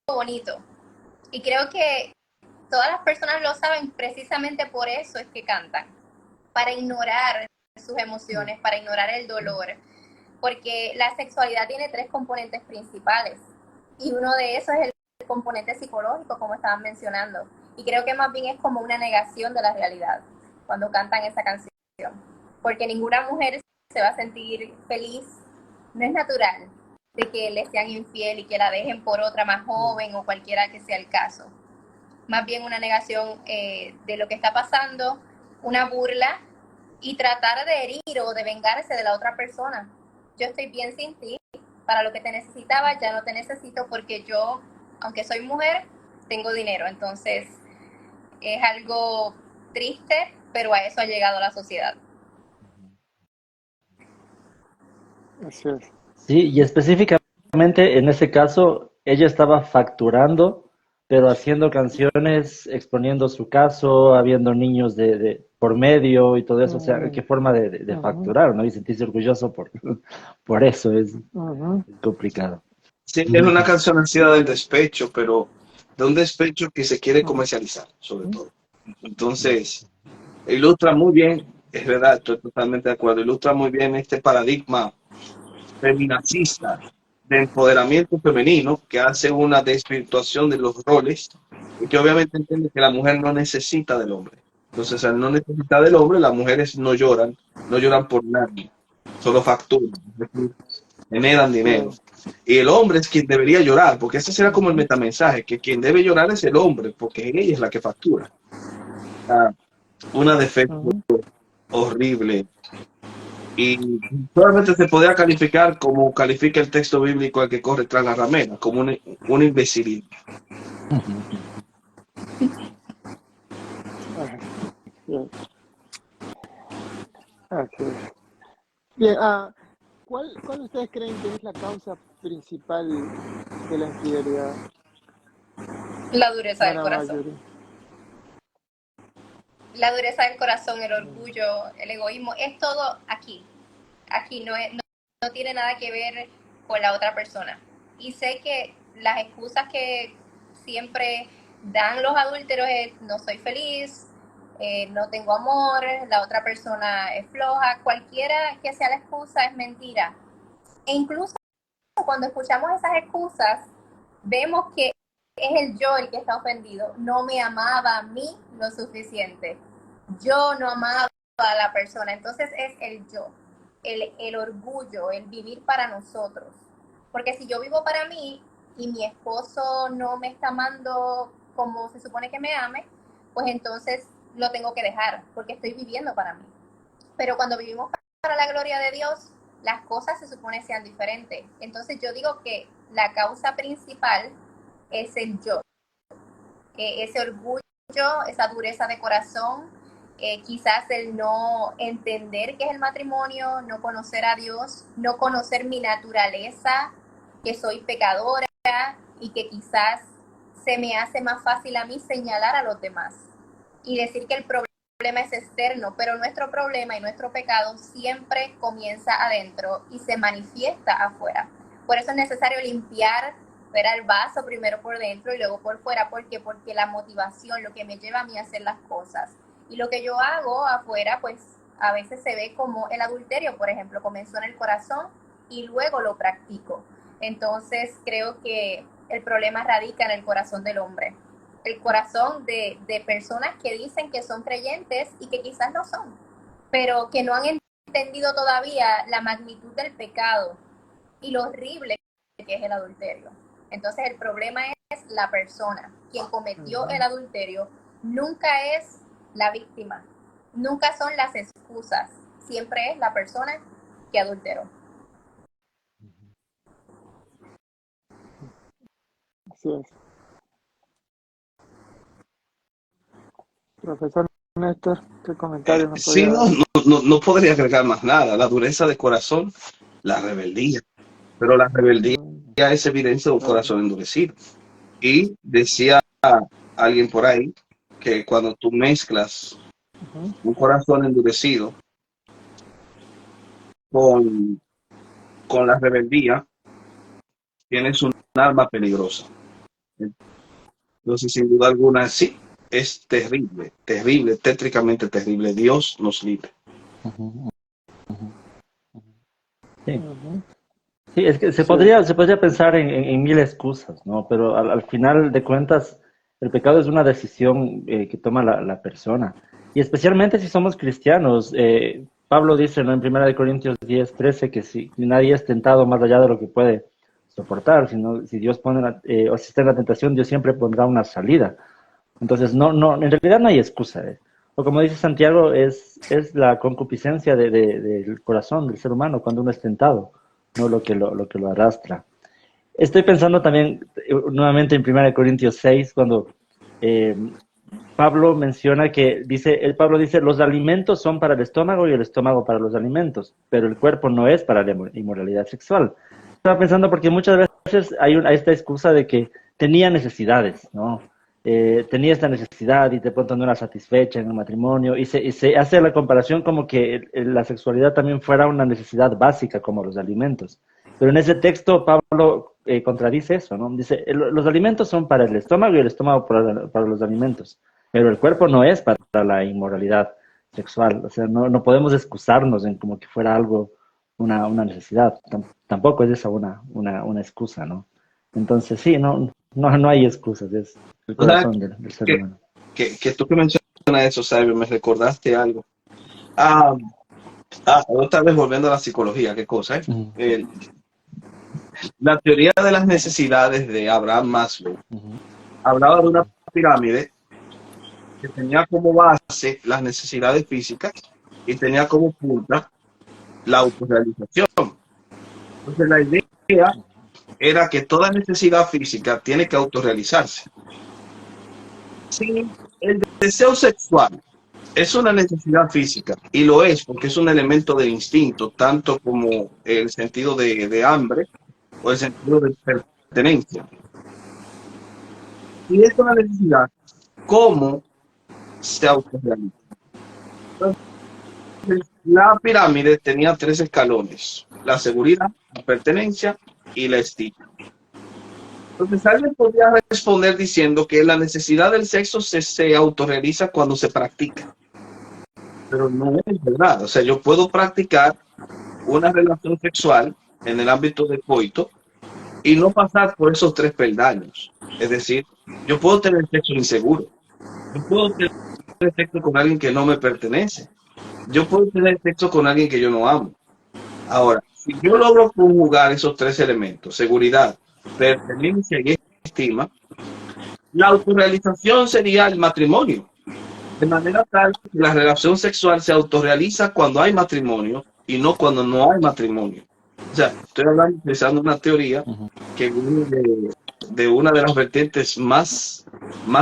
bonito. Y creo que todas las personas lo saben, precisamente por eso es que cantan. Para ignorar sus emociones, para ignorar el dolor, porque la sexualidad tiene tres componentes principales y uno de esos es el componente psicológico, como estaban mencionando, y creo que más bien es como una negación de la realidad cuando cantan esa canción, porque ninguna mujer se va a sentir feliz, no es natural de que le sean infiel y que la dejen por otra más joven o cualquiera que sea el caso, más bien una negación de lo que está pasando, una burla y tratar de herir o de vengarse de la otra persona. Yo estoy bien sin ti, para lo que te necesitaba ya no te necesito porque yo, aunque soy mujer, tengo dinero. Entonces es algo triste, pero a eso ha llegado la sociedad. así es. Sí, y específicamente en ese caso, ella estaba facturando, pero haciendo canciones, exponiendo su caso, habiendo niños por medio y todo eso. O sea, qué Mm, forma de ujú, facturar, ¿no? Y sentirse orgulloso por eso ujú, es complicado. Sí, es una canción nacida del despecho, pero de un despecho que se quiere comercializar, sobre ujú, todo. Entonces, ilustra muy bien, es verdad, estoy totalmente de acuerdo, ilustra muy bien este paradigma feminacista de empoderamiento femenino que hace una desvirtuación de los roles y que obviamente entiende que la mujer no necesita del hombre. Entonces, al no necesitar del hombre, las mujeres no lloran, no lloran por nadie, solo facturan, es decir, generan sí, dinero. Y el hombre es quien debería llorar, porque ese será como el ujú, metamensaje, que quien debe llorar es el hombre, porque ella es la que factura. Ah, una defecto ujú. horrible. Y solamente se podría calificar como califica el texto bíblico al que corre tras la ramera, como una imbecilidad. Ah, bien, así es. Bien, ¿cuál ustedes creen que es la causa principal de la infidelidad, La dureza del hermana corazón. Marjorie? La dureza del corazón, el Mm, orgullo, el egoísmo, es todo aquí. Aquí no tiene nada que ver con la otra persona. Y sé que las excusas que siempre dan los adúlteros es no soy feliz, no tengo amor, la otra persona es floja, cualquiera que sea la excusa es mentira. E incluso cuando escuchamos esas excusas, vemos que es el yo el que está ofendido. No me amaba a mí lo suficiente. Yo no amaba a la persona. Entonces es el yo, el orgullo, el vivir para nosotros. Porque si yo vivo para mí y mi esposo no me está amando como se supone que me ame, pues entonces lo tengo que dejar porque estoy viviendo para mí. Pero cuando vivimos para la gloria de Dios, las cosas se supone sean diferentes. Entonces yo digo que la causa principal es el yo, ese orgullo, esa dureza de corazón, quizás el no entender qué es el matrimonio, no conocer a Dios, no conocer mi naturaleza, que soy pecadora y que quizás se me hace más fácil a mí señalar a los demás y decir que el problema es externo, pero nuestro problema y nuestro pecado siempre comienza adentro y se manifiesta afuera. Por eso es necesario limpiar el vaso primero por dentro y luego por fuera. ¿Por qué? Porque la motivación, lo que me lleva a mí a hacer las cosas y lo que yo hago afuera, pues a veces se ve como el adulterio, por ejemplo, comenzó en el corazón y luego lo practico. Entonces creo que el problema radica en el corazón del hombre, el corazón de personas que dicen que son creyentes y que quizás no son, pero que no han entendido todavía la magnitud del pecado y lo horrible que es el adulterio. Entonces el problema es la persona, quien cometió el adulterio nunca es la víctima, nunca son las excusas, siempre es la persona que adulteró. Así es. Profesor Néstor, ¿qué comentario nos Sí, podría dar? no podría agregar más nada. La dureza de corazón, la rebeldía. Pero la rebeldía es evidencia de un corazón endurecido. Y decía alguien por ahí que cuando tú mezclas un corazón endurecido con la rebeldía, tienes un arma peligrosa. Entonces, sin duda alguna, sí, es terrible, terrible, tétricamente terrible. Dios nos libre. Sí. Sí, es que se podría pensar en mil excusas, ¿no? Pero al final de cuentas, el pecado es una decisión que toma la persona. Y especialmente si somos cristianos. Pablo dice, ¿no? En 1 Corintios 10:13, que si nadie es tentado más allá de lo que puede soportar, si Dios pone, o si está en la tentación, Dios siempre pondrá una salida. Entonces, no, en realidad no hay excusa. O como dice Santiago, es la concupiscencia del corazón del ser humano cuando uno es tentado, no lo que lo arrastra. Estoy pensando también nuevamente en 1 Corintios 6, cuando Pablo menciona Pablo dice, los alimentos son para el estómago y el estómago para los alimentos, pero el cuerpo no es para la inmoralidad sexual. Estaba pensando porque muchas veces hay esta excusa de que tenía necesidades, ¿no? Tenía esta necesidad y de pronto no era satisfecha en el matrimonio y se hace la comparación como que la sexualidad también fuera una necesidad básica como los alimentos. Pero en ese texto Pablo contradice eso, ¿no? Dice, los alimentos son para el estómago y el estómago para los alimentos, pero el cuerpo no es para la inmoralidad sexual. O sea, no podemos excusarnos en como que fuera algo, una necesidad. Tampoco es esa una excusa, ¿no? Entonces sí, no hay excusas, es el corazón del ser humano. Que tú que mencionas eso, Sabio, me recordaste algo. Otra vez volviendo a la psicología, qué cosa, ¿eh? La teoría de las necesidades de Abraham Maslow hablaba de una pirámide que tenía como base las necesidades físicas y tenía como punta la autorrealización. Entonces la idea era que toda necesidad física tiene que autorrealizarse. Sí, el deseo sexual es una necesidad física y lo es porque es un elemento del instinto, tanto como el sentido de hambre o el sentido de pertenencia. Y es una necesidad, ¿cómo se autorrealiza? Entonces, la pirámide tenía 3 escalones: la seguridad, la pertenencia y la estima. Entonces alguien podría responder diciendo que la necesidad del sexo se autorrealiza cuando se practica. Pero no es verdad. O sea, yo puedo practicar una relación sexual en el ámbito de coito y no pasar por esos 3 peldaños. Es decir, yo puedo tener sexo inseguro. Yo puedo tener sexo con alguien que no me pertenece. Yo puedo tener sexo con alguien que yo no amo. Ahora, si yo logro conjugar esos 3 elementos, seguridad, pertenencia y estima, la autorrealización sería el matrimonio. De manera tal que la relación sexual se autorrealiza cuando hay matrimonio y no cuando no hay matrimonio. O sea, estoy hablando, utilizando una teoría Ujú. que viene de una de las vertientes más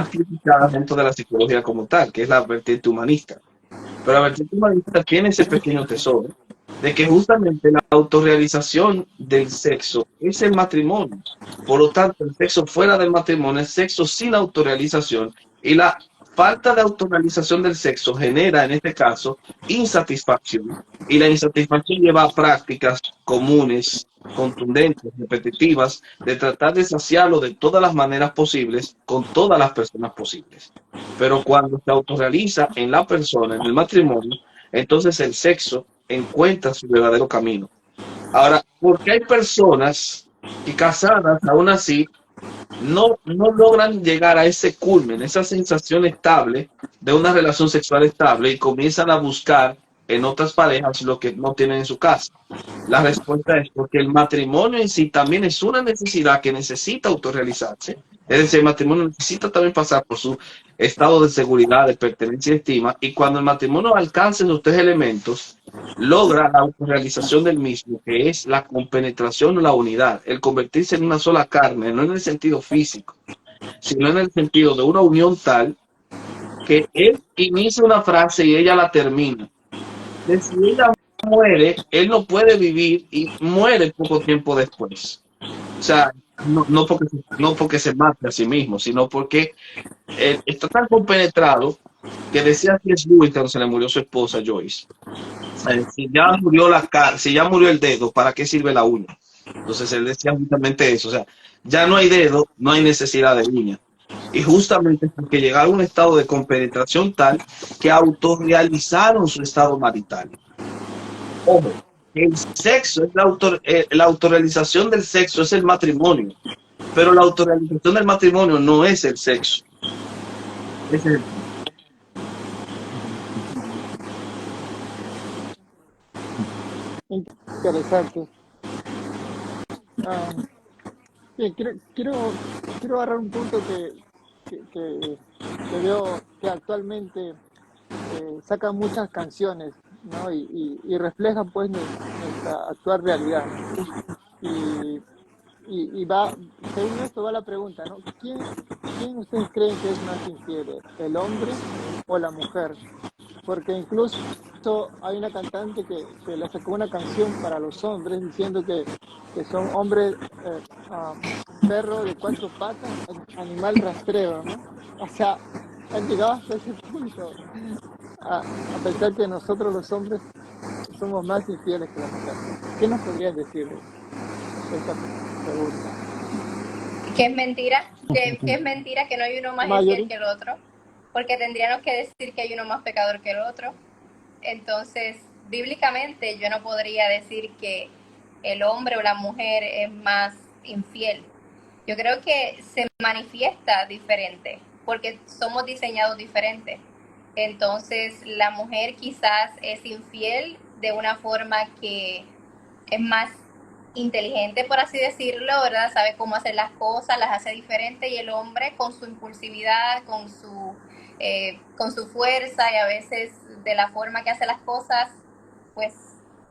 criticadas dentro de la psicología como tal, que es la vertiente humanista. Pero la vertiente humanista tiene ese pequeño tesoro de que justamente la autorrealización del sexo es el matrimonio. Por lo tanto, el sexo fuera del matrimonio es sexo sin autorrealización, y la falta de autorrealización del sexo genera, en este caso, insatisfacción, y la insatisfacción lleva a prácticas comunes, contundentes, repetitivas, de tratar de saciarlo de todas las maneras posibles, con todas las personas posibles. Pero cuando se autorrealiza en la persona, en el matrimonio, entonces el sexo encuentra su verdadero camino. Ahora, ¿por qué hay personas que casadas aún así no logran llegar a ese culmen, esa sensación estable de una relación sexual estable, y comienzan a buscar en otras parejas lo que no tienen en su casa? La respuesta es porque el matrimonio en sí también es una necesidad que necesita autorrealizarse. Es decir, el matrimonio necesita también pasar por su estado de seguridad, de pertenencia y estima, y cuando el matrimonio alcanza esos tres elementos, logra la autorrealización del mismo, que es la compenetración o la unidad, el convertirse en una sola carne, no en el sentido físico, sino en el sentido de una unión tal que él inicia una frase y ella la termina. De si ella muere, él no puede vivir y muere poco tiempo después. O sea, no porque se mate a sí mismo, sino porque está tan compenetrado que decía C.S. Lewis cuando se le murió su esposa Joyce. Si ya murió si ya murió el dedo, ¿para qué sirve la uña? Entonces él decía justamente eso, o sea, ya no hay dedo, no hay necesidad de uña. Y justamente porque llegaron a un estado de compenetración tal que autorrealizaron su estado marital. Ojo, el sexo, la autorrealización del sexo es el matrimonio, pero la autorrealización del matrimonio no es el sexo. Ese es el punto. Interesante. Ah, bien, quiero agarrar un punto que veo que actualmente sacan muchas canciones, ¿no? Y reflejan pues nuestra actual realidad, ¿no? Y, y va, según esto va la pregunta, ¿no? ¿Quién ustedes creen que es más infiel, el hombre o la mujer? Porque incluso hay una cantante que le sacó una canción para los hombres diciendo que son hombres, ah, perro de cuatro patas, animal rastrero, ¿no? O sea, han llegado hasta ese punto, a pensar que nosotros los hombres somos más infieles que la mujer. ¿Qué nos podrías decir de esta pregunta? Que es mentira, que es mentira que no hay uno más infiel Marjorie. que el otro, porque tendríamos que decir que hay uno más pecador que el otro. Entonces, bíblicamente yo no podría decir que el hombre o la mujer es más infiel. Yo creo que se manifiesta diferente, porque somos diseñados diferentes. Entonces, la mujer quizás es infiel de una forma que es más inteligente, por así decirlo, ¿verdad? Sabe cómo hacer las cosas, las hace diferente, y el hombre con su impulsividad, con su fuerza y a veces de la forma que hace las cosas, pues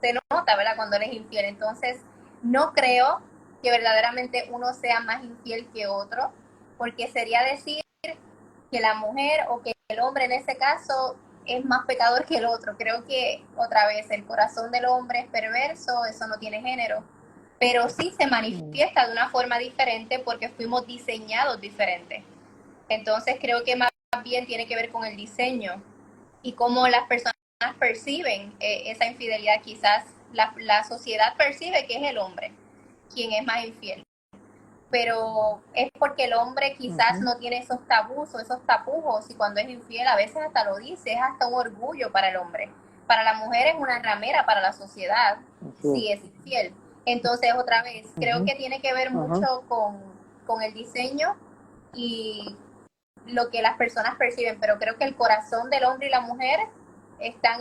se nota, ¿verdad? Cuando él es infiel. Entonces, no creo que verdaderamente uno sea más infiel que otro, porque sería decir que la mujer o que el hombre en ese caso es más pecador que el otro. Creo que otra vez el corazón del hombre es perverso, eso no tiene género, pero sí se manifiesta de una forma diferente porque fuimos diseñados diferentes. Entonces creo que más bien tiene que ver con el diseño y cómo las personas perciben esa infidelidad. Quizás la sociedad percibe que es el hombre quien es más infiel, pero es porque el hombre quizás no tiene esos tabús o esos tapujos, y cuando es infiel a veces hasta lo dice, es hasta un orgullo para el hombre. Para la mujer es una ramera para la sociedad si es infiel. Entonces, otra vez, creo que tiene que ver mucho con el diseño y lo que las personas perciben, pero creo que el corazón del hombre y la mujer están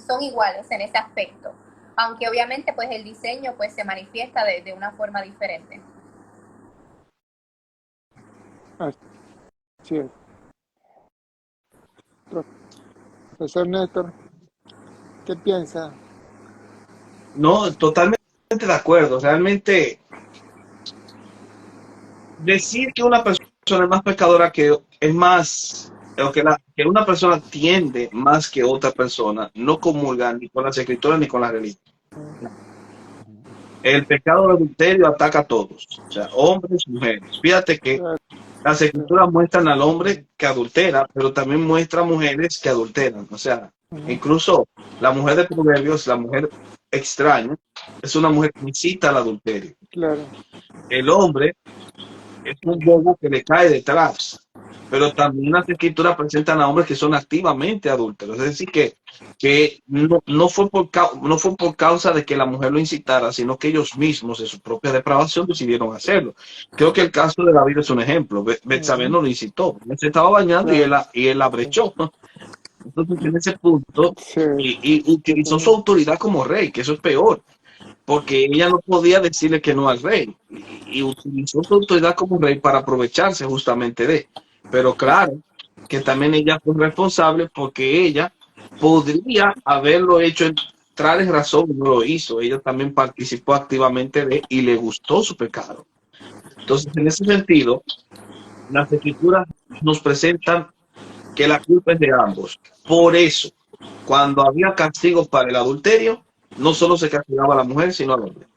son iguales en ese aspecto, aunque obviamente pues el diseño pues se manifiesta de una forma diferente. Así es. Profesor Néstor, ¿qué piensa? No, totalmente de acuerdo. Realmente decir que una persona es más pecadora que es más, o que una persona tiende más que otra persona, no comulga ni con las escrituras ni con la religión. El pecado del adulterio ataca a todos, o sea, hombres, mujeres. Fíjate que Claro, las claro. escrituras muestran al hombre que adultera, pero también muestran mujeres que adulteran. O sea, Ujú, incluso la mujer de Proverbios, la mujer extraña, es una mujer que incita al adulterio. claro. El hombre es un bobo que le cae detrás. Pero también las escrituras presentan a hombres que son activamente adúlteros. Es decir, que no fue por causa de que la mujer lo incitara, sino que ellos mismos, de su propia depravación, decidieron hacerlo. Creo que el caso de David es un ejemplo. Betsabé Ujú, no lo incitó. Él se estaba bañando claro. y él la brechó. Entonces, en ese punto, Sí, y utilizó su totalmente. autoridad como rey, que eso es peor porque ella no podía decirle que no al rey y utilizó su autoridad como rey para aprovecharse justamente de. Pero claro que también ella fue responsable porque ella podría haberlo hecho entrar en razón, no lo hizo. Ella también participó activamente de y le gustó su pecado. Entonces, en ese sentido, las escrituras nos presentan que la culpa es de ambos. Por eso, cuando había castigos para el adulterio, no solo se castigaba a la mujer, sino al hombre.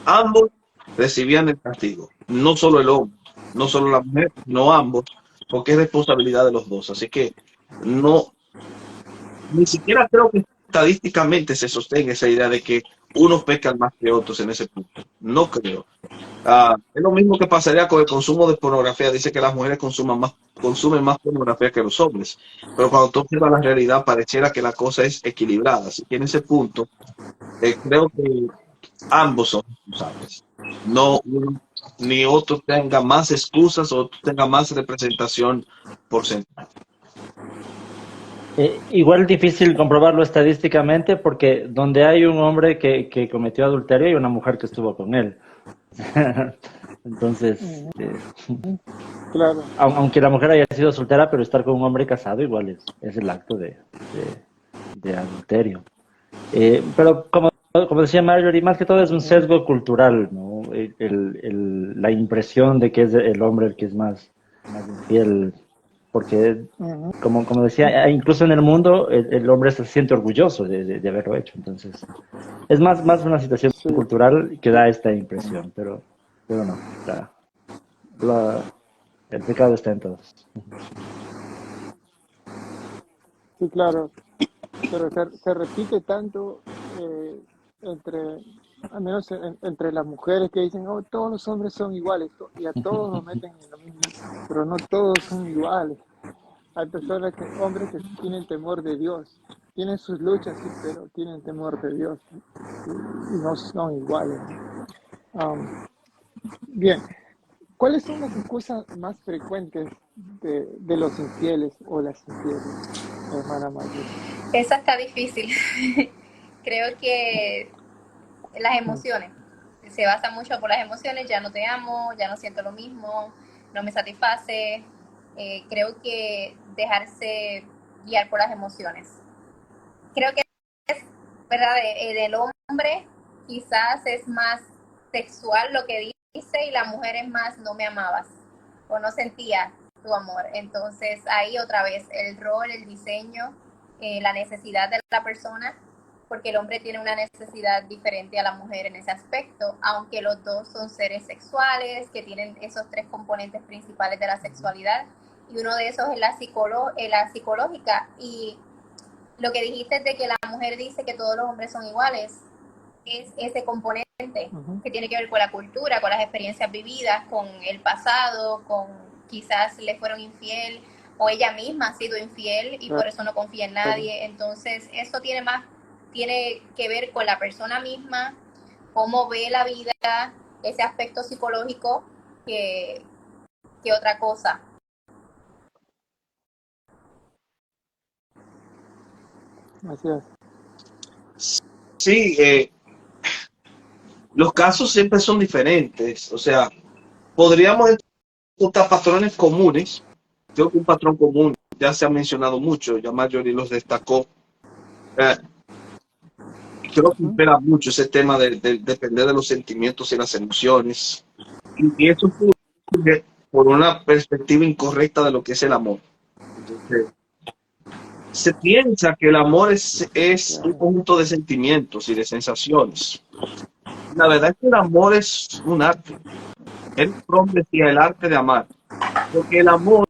Ambos recibían el castigo, no solo el hombre, no solo la mujer, no ambos, porque es responsabilidad de los dos. Así que no, ni siquiera creo que estadísticamente se sostenga esa idea de que unos pecan más que otros en ese punto. No creo. Es lo mismo que pasaría con el consumo de pornografía. Dice que las mujeres consumen más pornografía que los hombres. Pero cuando tú observas la realidad, pareciera que la cosa es equilibrada. Así que en ese punto, creo que ambos son responsables. No uno ni otro tenga más excusas o otro tenga más representación porcentual. Igual difícil comprobarlo estadísticamente porque donde hay un hombre que cometió adulterio hay una mujer que estuvo con él. Entonces, Ujú, claro. aunque la mujer haya sido soltera, pero estar con un hombre casado igual es el acto de adulterio. Pero como decía Marjorie, más que todo es un Ujú, sesgo cultural, ¿no? La impresión de que es el hombre el que es más infiel, porque ujú, como decía, incluso en el mundo el hombre se siente orgulloso de haberlo hecho, entonces es más una situación sí, cultural que da esta impresión, pero no, la- el pecado está en todos. sí, claro. Pero se repite tanto entre, al menos entre las mujeres que dicen, oh, todos los hombres son iguales, y a todos los meten en lo mismo, pero no todos son iguales. Hay personas hombres que tienen temor de Dios, tienen sus luchas, sí, pero tienen temor de Dios y no son iguales, ¿no? Bien, ¿cuáles son las excusas más frecuentes de los infieles o las infieles, hermana Marjorie? Esa está difícil. Creo que las Mm, emociones. Se basa mucho por las emociones, ya no te amo, ya no siento lo mismo, no me satisface. Creo que dejarse guiar por las emociones. Creo que ¿verdad? Del hombre quizás es más sexual lo que dice y la mujer es más no me amabas o no sentía tu amor. Entonces ahí otra vez el rol, el diseño, la necesidad de la persona, porque el hombre tiene una necesidad diferente a la mujer en ese aspecto, aunque los dos son seres sexuales que tienen esos tres componentes principales de la sexualidad y uno de esos es la psicológica y lo que dijiste de que la mujer dice que todos los hombres son iguales, es ese componente ujú, que tiene que ver con la cultura, con las experiencias vividas, con el pasado, con quizás le fueron infiel o ella misma ha sido infiel y por eso no confía en claro. nadie. Entonces, eso tiene que ver con la persona misma, cómo ve la vida, ese aspecto psicológico que, que otra cosa. Así es. Sí, los casos siempre son diferentes. O sea, podríamos encontrar patrones comunes. Creo que un patrón común ya se ha mencionado mucho, ya Marjorie los destacó, eh, creo que impera mucho ese tema de depender de los sentimientos y las emociones. Y eso surge por una perspectiva incorrecta de lo que es el amor. Entonces, se piensa que el amor es un conjunto de sentimientos y de sensaciones. La verdad es que el amor es un arte. El Fromm decía el arte de amar, porque el amor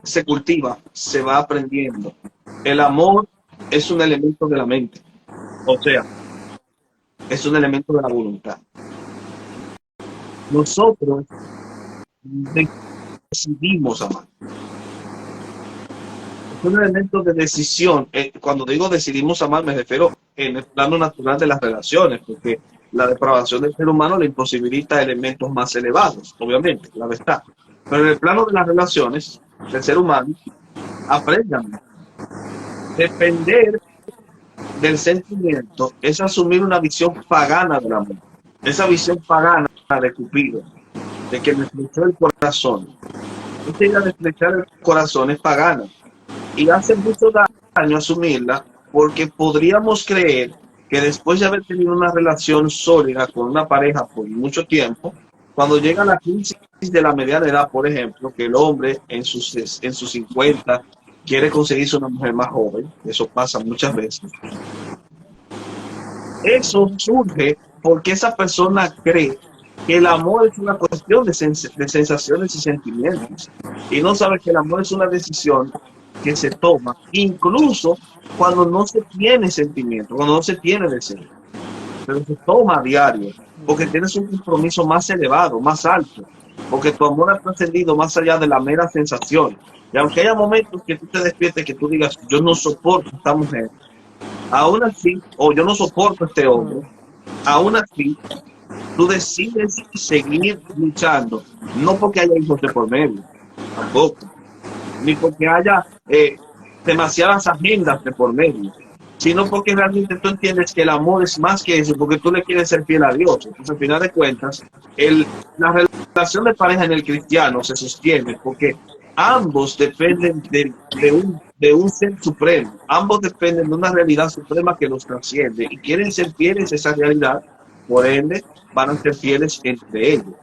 se cultiva, se va aprendiendo. El amor es un elemento de la mente, o sea, es un elemento de la voluntad. Nosotros decidimos amar. Es un elemento de decisión. Cuando digo decidimos amar, me refiero en el plano natural de las relaciones, porque la depravación del ser humano le imposibilita elementos más elevados, obviamente, la verdad. Pero en el plano de las relaciones, el ser humano aprende a amar. Depender del sentimiento es asumir una visión pagana del amor. Esa visión pagana de Cupido, de que me flechó el corazón. Esa idea de flechar el corazón es pagana. Y hace mucho daño asumirla, porque podríamos creer que después de haber tenido una relación sólida con una pareja por mucho tiempo, cuando llega la crisis de la mediana edad, por ejemplo, que el hombre en sus 50 quiere conseguirse una mujer más joven, eso pasa muchas veces. Eso surge porque esa persona cree que el amor es una cuestión de sensaciones y sentimientos, y no sabe que el amor es una decisión que se toma, incluso cuando no se tiene sentimiento, cuando no se tiene deseo, pero se toma a diario, porque tienes un compromiso más elevado, más alto, porque tu amor ha trascendido más allá de la mera sensación. Y aunque haya momentos que tú te despiertes, que tú digas, yo no soporto a esta mujer, aún así, o yo no soporto a este hombre, aún así, tú decides seguir luchando, no porque haya hijos de por medio, tampoco, ni porque haya demasiadas agendas de por medio, sino porque realmente tú entiendes que el amor es más que eso, porque tú le quieres ser fiel a Dios. Entonces, al final de cuentas, la relación de pareja en el cristiano se sostiene porque ambos dependen de un ser supremo, ambos dependen de una realidad suprema que los trasciende y quieren ser fieles a esa realidad, por ende, van a ser fieles entre ellos.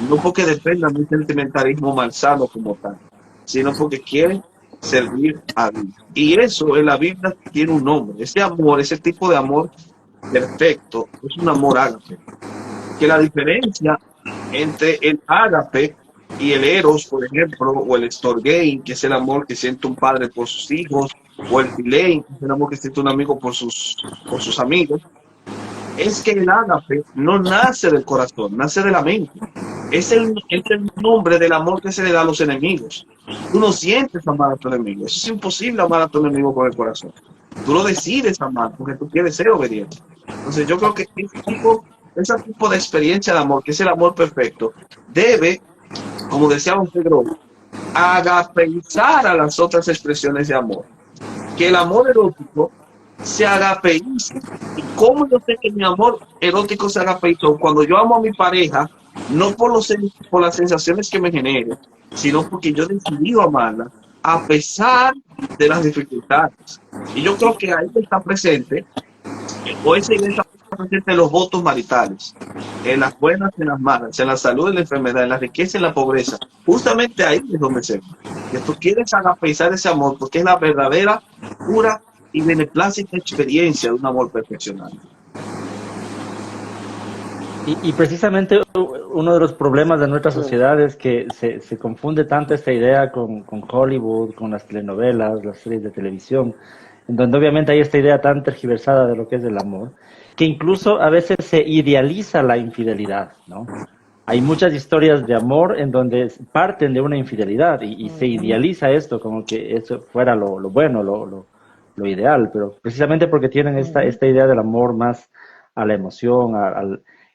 No porque dependan de un sentimentalismo malsano como tal, sino porque quieren servir a Dios. Y eso en la Biblia tiene un nombre. Ese amor, ese tipo de amor perfecto, es un amor ágape. Que la diferencia entre el ágape y el eros, por ejemplo, o el storgein, que es el amor que siente un padre por sus hijos, o el philein, que es el amor que siente un amigo por sus amigos, es que el ágape no nace del corazón, nace de la mente. Es el nombre del amor que se le da a los enemigos. Tú no sientes amar a tu enemigo. Eso es imposible, amar a tu enemigo con el corazón. Tú lo decides amar porque tú quieres ser obediente. Entonces yo creo que ese tipo de experiencia de amor, que es el amor perfecto, debe, como decía don Pedro, agapeizar a las otras expresiones de amor. Que el amor erótico se agapeice. ¿Y cómo yo sé que mi amor erótico se agapeizó? Cuando yo amo a mi pareja, no por las sensaciones que me genere, sino porque yo he decidido amarla a pesar de las dificultades. Y yo creo que ahí está presente, o esa idea está presente en los votos maritales, en las buenas, en las malas, en la salud, en la enfermedad, en la riqueza, en la pobreza. Justamente ahí es donde se ve que tú quieres agapeizar ese amor, porque es la verdadera, pura y beneplácita experiencia de un amor perfeccionado. Y precisamente uno de los problemas de nuestra sociedad es que se confunde tanto esta idea con Hollywood, con las telenovelas, las series de televisión, en donde obviamente hay esta idea tan tergiversada de lo que es el amor, que incluso a veces se idealiza la infidelidad, ¿no? Hay muchas historias de amor en donde parten de una infidelidad y se idealiza esto como que eso fuera lo bueno, lo ideal, pero precisamente porque tienen esta idea del amor más a la emoción,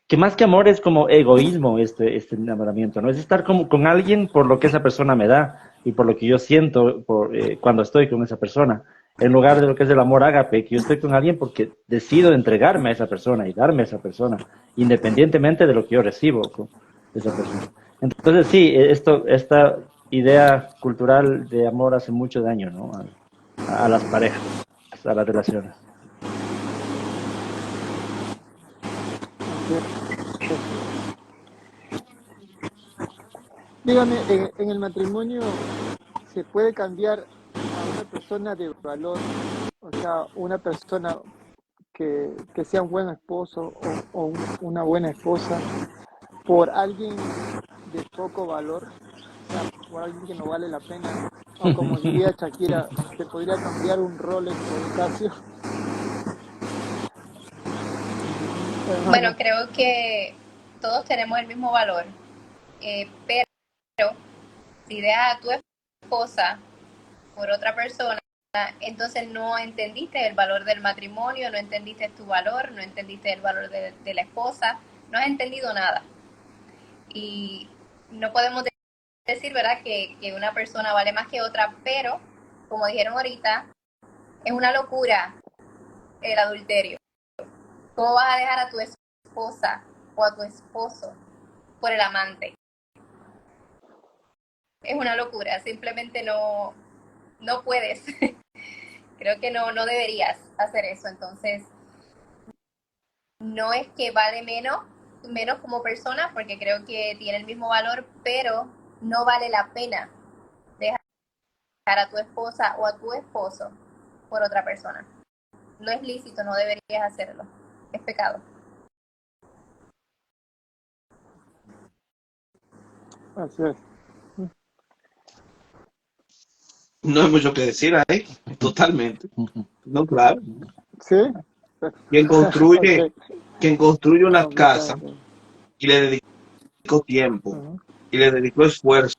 que más que amor es como egoísmo este enamoramiento, ¿no? Es estar como con alguien por lo que esa persona me da y por lo que yo siento cuando estoy con esa persona, en lugar de lo que es el amor ágape, que yo estoy con alguien porque decido entregarme a esa persona y darme a esa persona, independientemente de lo que yo recibo con esa persona. Entonces sí, esta idea cultural de amor hace mucho daño, ¿no? A las parejas, a las relaciones. Dígame, en el matrimonio se puede cambiar a una persona de valor, o sea, una persona que sea un buen esposo o una buena esposa por alguien de poco valor, o sea, por alguien que no vale la pena, o como diría Shakira, se podría cambiar un Rolex por un Casio. Bueno, Hermano, creo que todos tenemos el mismo valor, pero si dejas a tu esposa por otra persona, entonces no entendiste el valor del matrimonio, no entendiste tu valor, no entendiste el valor de la esposa, no has entendido nada. Y no podemos decir, ¿verdad?, que una persona vale más que otra, pero como dijeron ahorita, es una locura el adulterio. ¿Cómo vas a dejar a tu esposa o a tu esposo por el amante? Es una locura, simplemente no puedes. Creo que no deberías hacer eso. Entonces, no es que vale menos como persona, porque creo que tiene el mismo valor, pero no vale la pena dejar a tu esposa o a tu esposo por otra persona. No es lícito, no deberías hacerlo. Es pecado. así es. No hay mucho que decir ahí, totalmente. No, claro. ¿Sí? Quien construye, Ok, quien construye una casa completamente. y le dedicó tiempo Ujú. y le dedicó esfuerzo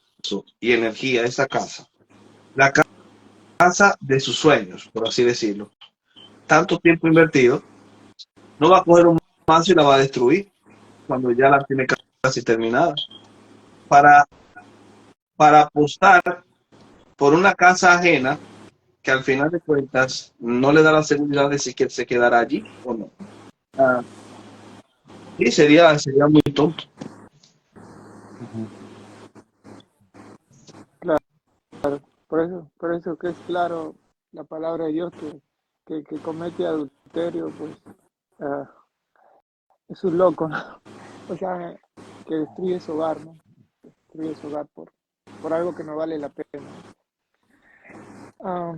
y energía a esa casa, la casa de sus sueños, por así decirlo, tanto tiempo invertido, no va a coger un mazo y la va a destruir cuando ya la tiene casi terminada. Para, para apostar por una casa ajena que al final de cuentas no le da la seguridad de si que se quedará allí o no. Ah, sí, sería muy tonto. Claro, por eso que es claro la palabra de Dios que el que comete adulterio, pues ah, es un loco, ¿no? O sea, que destruye su hogar, ¿no? Destruye su hogar por algo que no vale la pena. Ah,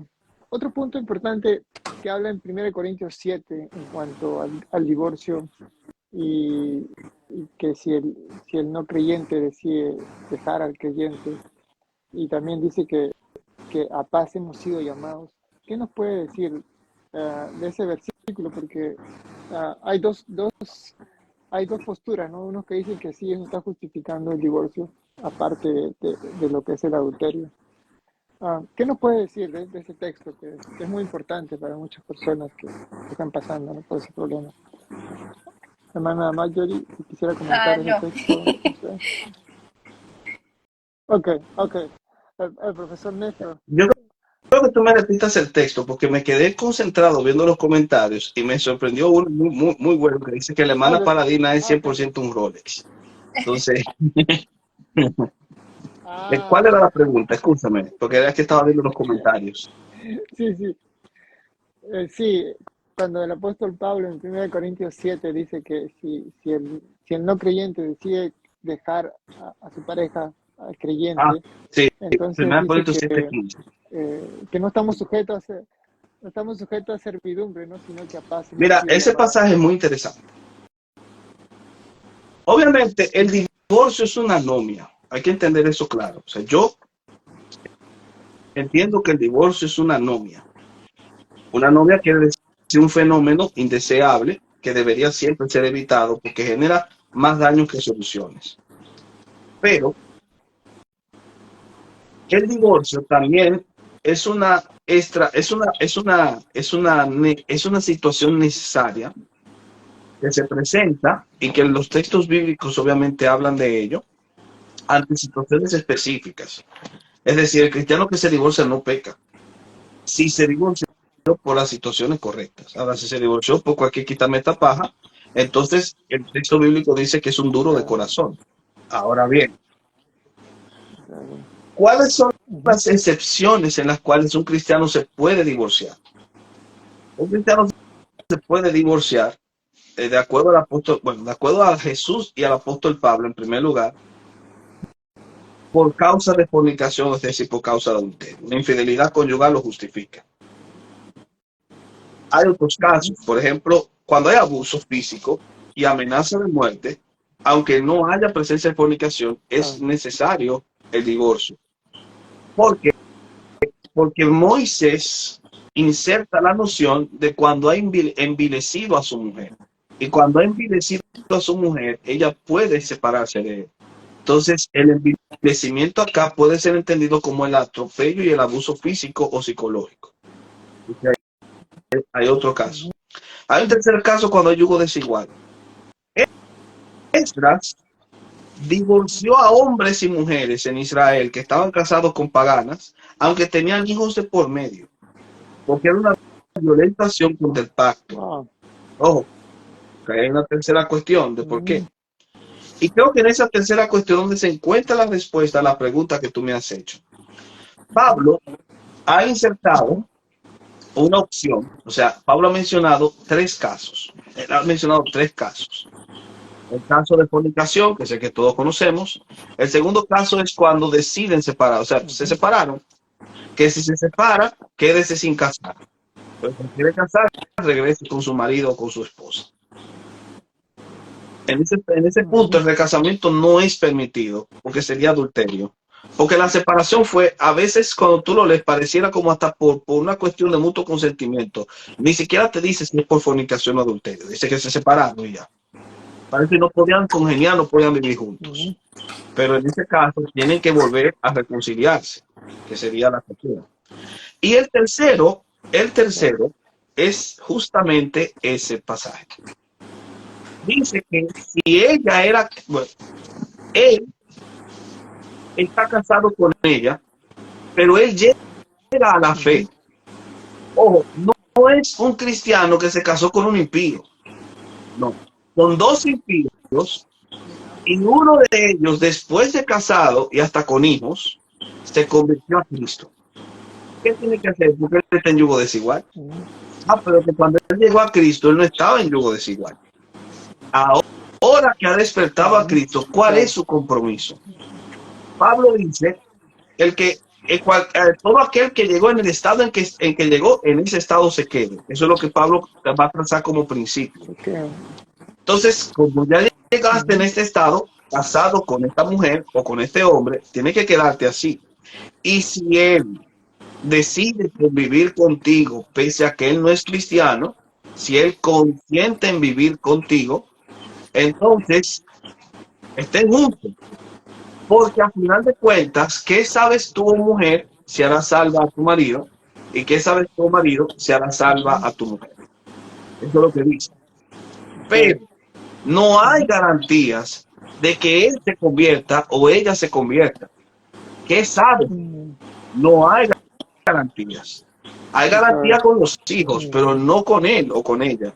otro punto importante que habla en 1 Corintios 7 en cuanto al divorcio y, y que si el no creyente decide dejar al creyente, y también dice que a paz hemos sido llamados. ¿Qué nos puede decir de ese versículo? Porque hay dos posturas, ¿no? Unos que dicen que sí, eso está justificando el divorcio, aparte de lo que es el adulterio. ¿Qué nos puede decir de ese texto que es muy importante para muchas personas que están pasando, ¿no?, por ese problema? Hermana Marjorie, si quisiera comentar ese No. texto, no sé. Ok. El profesor Néstor. Yo creo que tú me repitas el texto porque me quedé concentrado viendo los comentarios y me sorprendió uno muy bueno que dice que la hermana Ok, Paladina es ok. 100% un Rolex. Entonces, Ah, ¿cuál era la pregunta? Escúchame, porque era que estaba viendo los comentarios. sí. Sí, cuando el apóstol Pablo en 1 Corintios 7 dice que si el no creyente decide dejar a su pareja, al Ah, creyente, sí, entonces 1 dice Corintios 7:15. que no estamos no estamos sujetos a servidumbre, ¿no?, sino que a paz hemos Mira, sido ese llamados. pasaje es muy interesante. Obviamente, el divorcio es una anomia. Hay que entender eso claro. O sea, yo entiendo que el divorcio es una anomia. Una anomia quiere decir un fenómeno indeseable que debería siempre ser evitado porque genera más daños que soluciones. Pero el divorcio también es una situación necesaria que se presenta y que los textos bíblicos obviamente hablan de ello ante situaciones específicas. Es decir, el cristiano que se divorcia no peca. Si se divorció por las situaciones correctas. Ahora, si se divorció por cualquier quitameta paja, entonces el texto bíblico dice que es un duro de Claro, corazón. Ahora bien, claro. ¿cuáles son Ujú. las excepciones en las cuales un cristiano se puede divorciar? Un cristiano se puede divorciar de acuerdo al apóstol, bueno, de acuerdo a Jesús y al apóstol Pablo, en primer lugar, por causa de fornicación, es decir, por causa de adulterio. La infidelidad conyugal lo justifica. Hay otros casos, por ejemplo, cuando hay abuso físico y amenaza de muerte, aunque no haya presencia de fornicación, es necesario el divorcio. ¿Por qué? Porque Moisés inserta la noción de cuando ha envilecido a su mujer. Y cuando ha envilecido a su mujer, ella puede separarse de él. Entonces, el envilecimiento acá puede ser entendido como el atropello y el abuso físico o psicológico. Hay otro caso. Hay un tercer caso cuando hay yugo desigual. Esdras divorció a hombres y mujeres en Israel que estaban casados con paganas, aunque tenían hijos de por medio, porque era una violentación contra el pacto. Wow. Ojo, que hay una tercera cuestión de por qué. Y creo que en esa tercera cuestión donde se encuentra la respuesta a la pregunta que tú me has hecho. Pablo ha insertado una opción, o sea, Pablo ha mencionado tres casos. Él ha mencionado tres casos. El caso de fornicación, que sé que todos conocemos. El segundo caso es cuando deciden separar, o sea, se separaron. Que si se separa, quédese sin casar. Pero si quiere casar, regrese con su marido o con su esposa. En ese punto, el recasamiento no es permitido, porque sería adulterio. Porque la separación fue, a veces cuando tú lo lees, pareciera como hasta por una cuestión de mutuo consentimiento. Ni siquiera te dice si es por fornicación o adulterio. Dice que se separaron y ya. Parece que no podían congeniar, no podían vivir juntos. Pero en este caso tienen que volver a reconciliarse, que sería la cuestión. Y el tercero es justamente ese pasaje. Dice que si ella era, bueno, él está casado con ella, pero él llega a la fe. Ojo, no es un cristiano que se casó con un impío. No, son dos impíos y uno de ellos, después de casado y hasta con hijos, se convirtió a Cristo. ¿Qué tiene que hacer? Porque él está en yugo desigual. Pero que cuando él llegó a Cristo, él no estaba en yugo desigual. Ahora que ha despertado a Cristo, ¿cuál es su compromiso? Pablo dice, todo aquel que llegó en el estado en que llegó, en ese estado se quede. Eso es lo que Pablo va a trazar como principio. Entonces, como ya llegaste en este estado, casado con esta mujer o con este hombre, tienes que quedarte así. Y si él decide convivir contigo, pese a que él no es cristiano, si él consiente en vivir contigo, entonces estén juntos. Porque al final de cuentas, ¿qué sabes tú, mujer, si hará salva a tu marido? ¿Y qué sabes tú, marido, si hará salva a tu mujer? Eso es lo que dice. Pero no hay garantías de que él se convierta o ella se convierta. ¿Qué sabes? No hay garantías. Hay garantía con los hijos, pero no con él o con ella.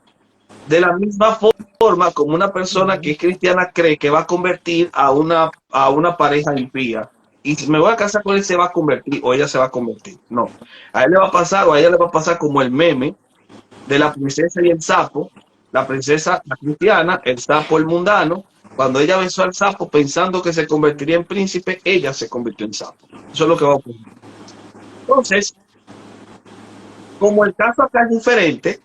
De la misma forma como una persona que es cristiana cree que va a convertir a una pareja impía. Y si me voy a casar con él, se va a convertir o ella se va a convertir. No. A él le va a pasar o a ella le va a pasar como el meme de la princesa y el sapo. La princesa, la cristiana, el sapo, el mundano. Cuando ella besó al sapo pensando que se convertiría en príncipe, ella se convirtió en sapo. Eso es lo que va a ocurrir. Entonces, como el caso acá es diferente,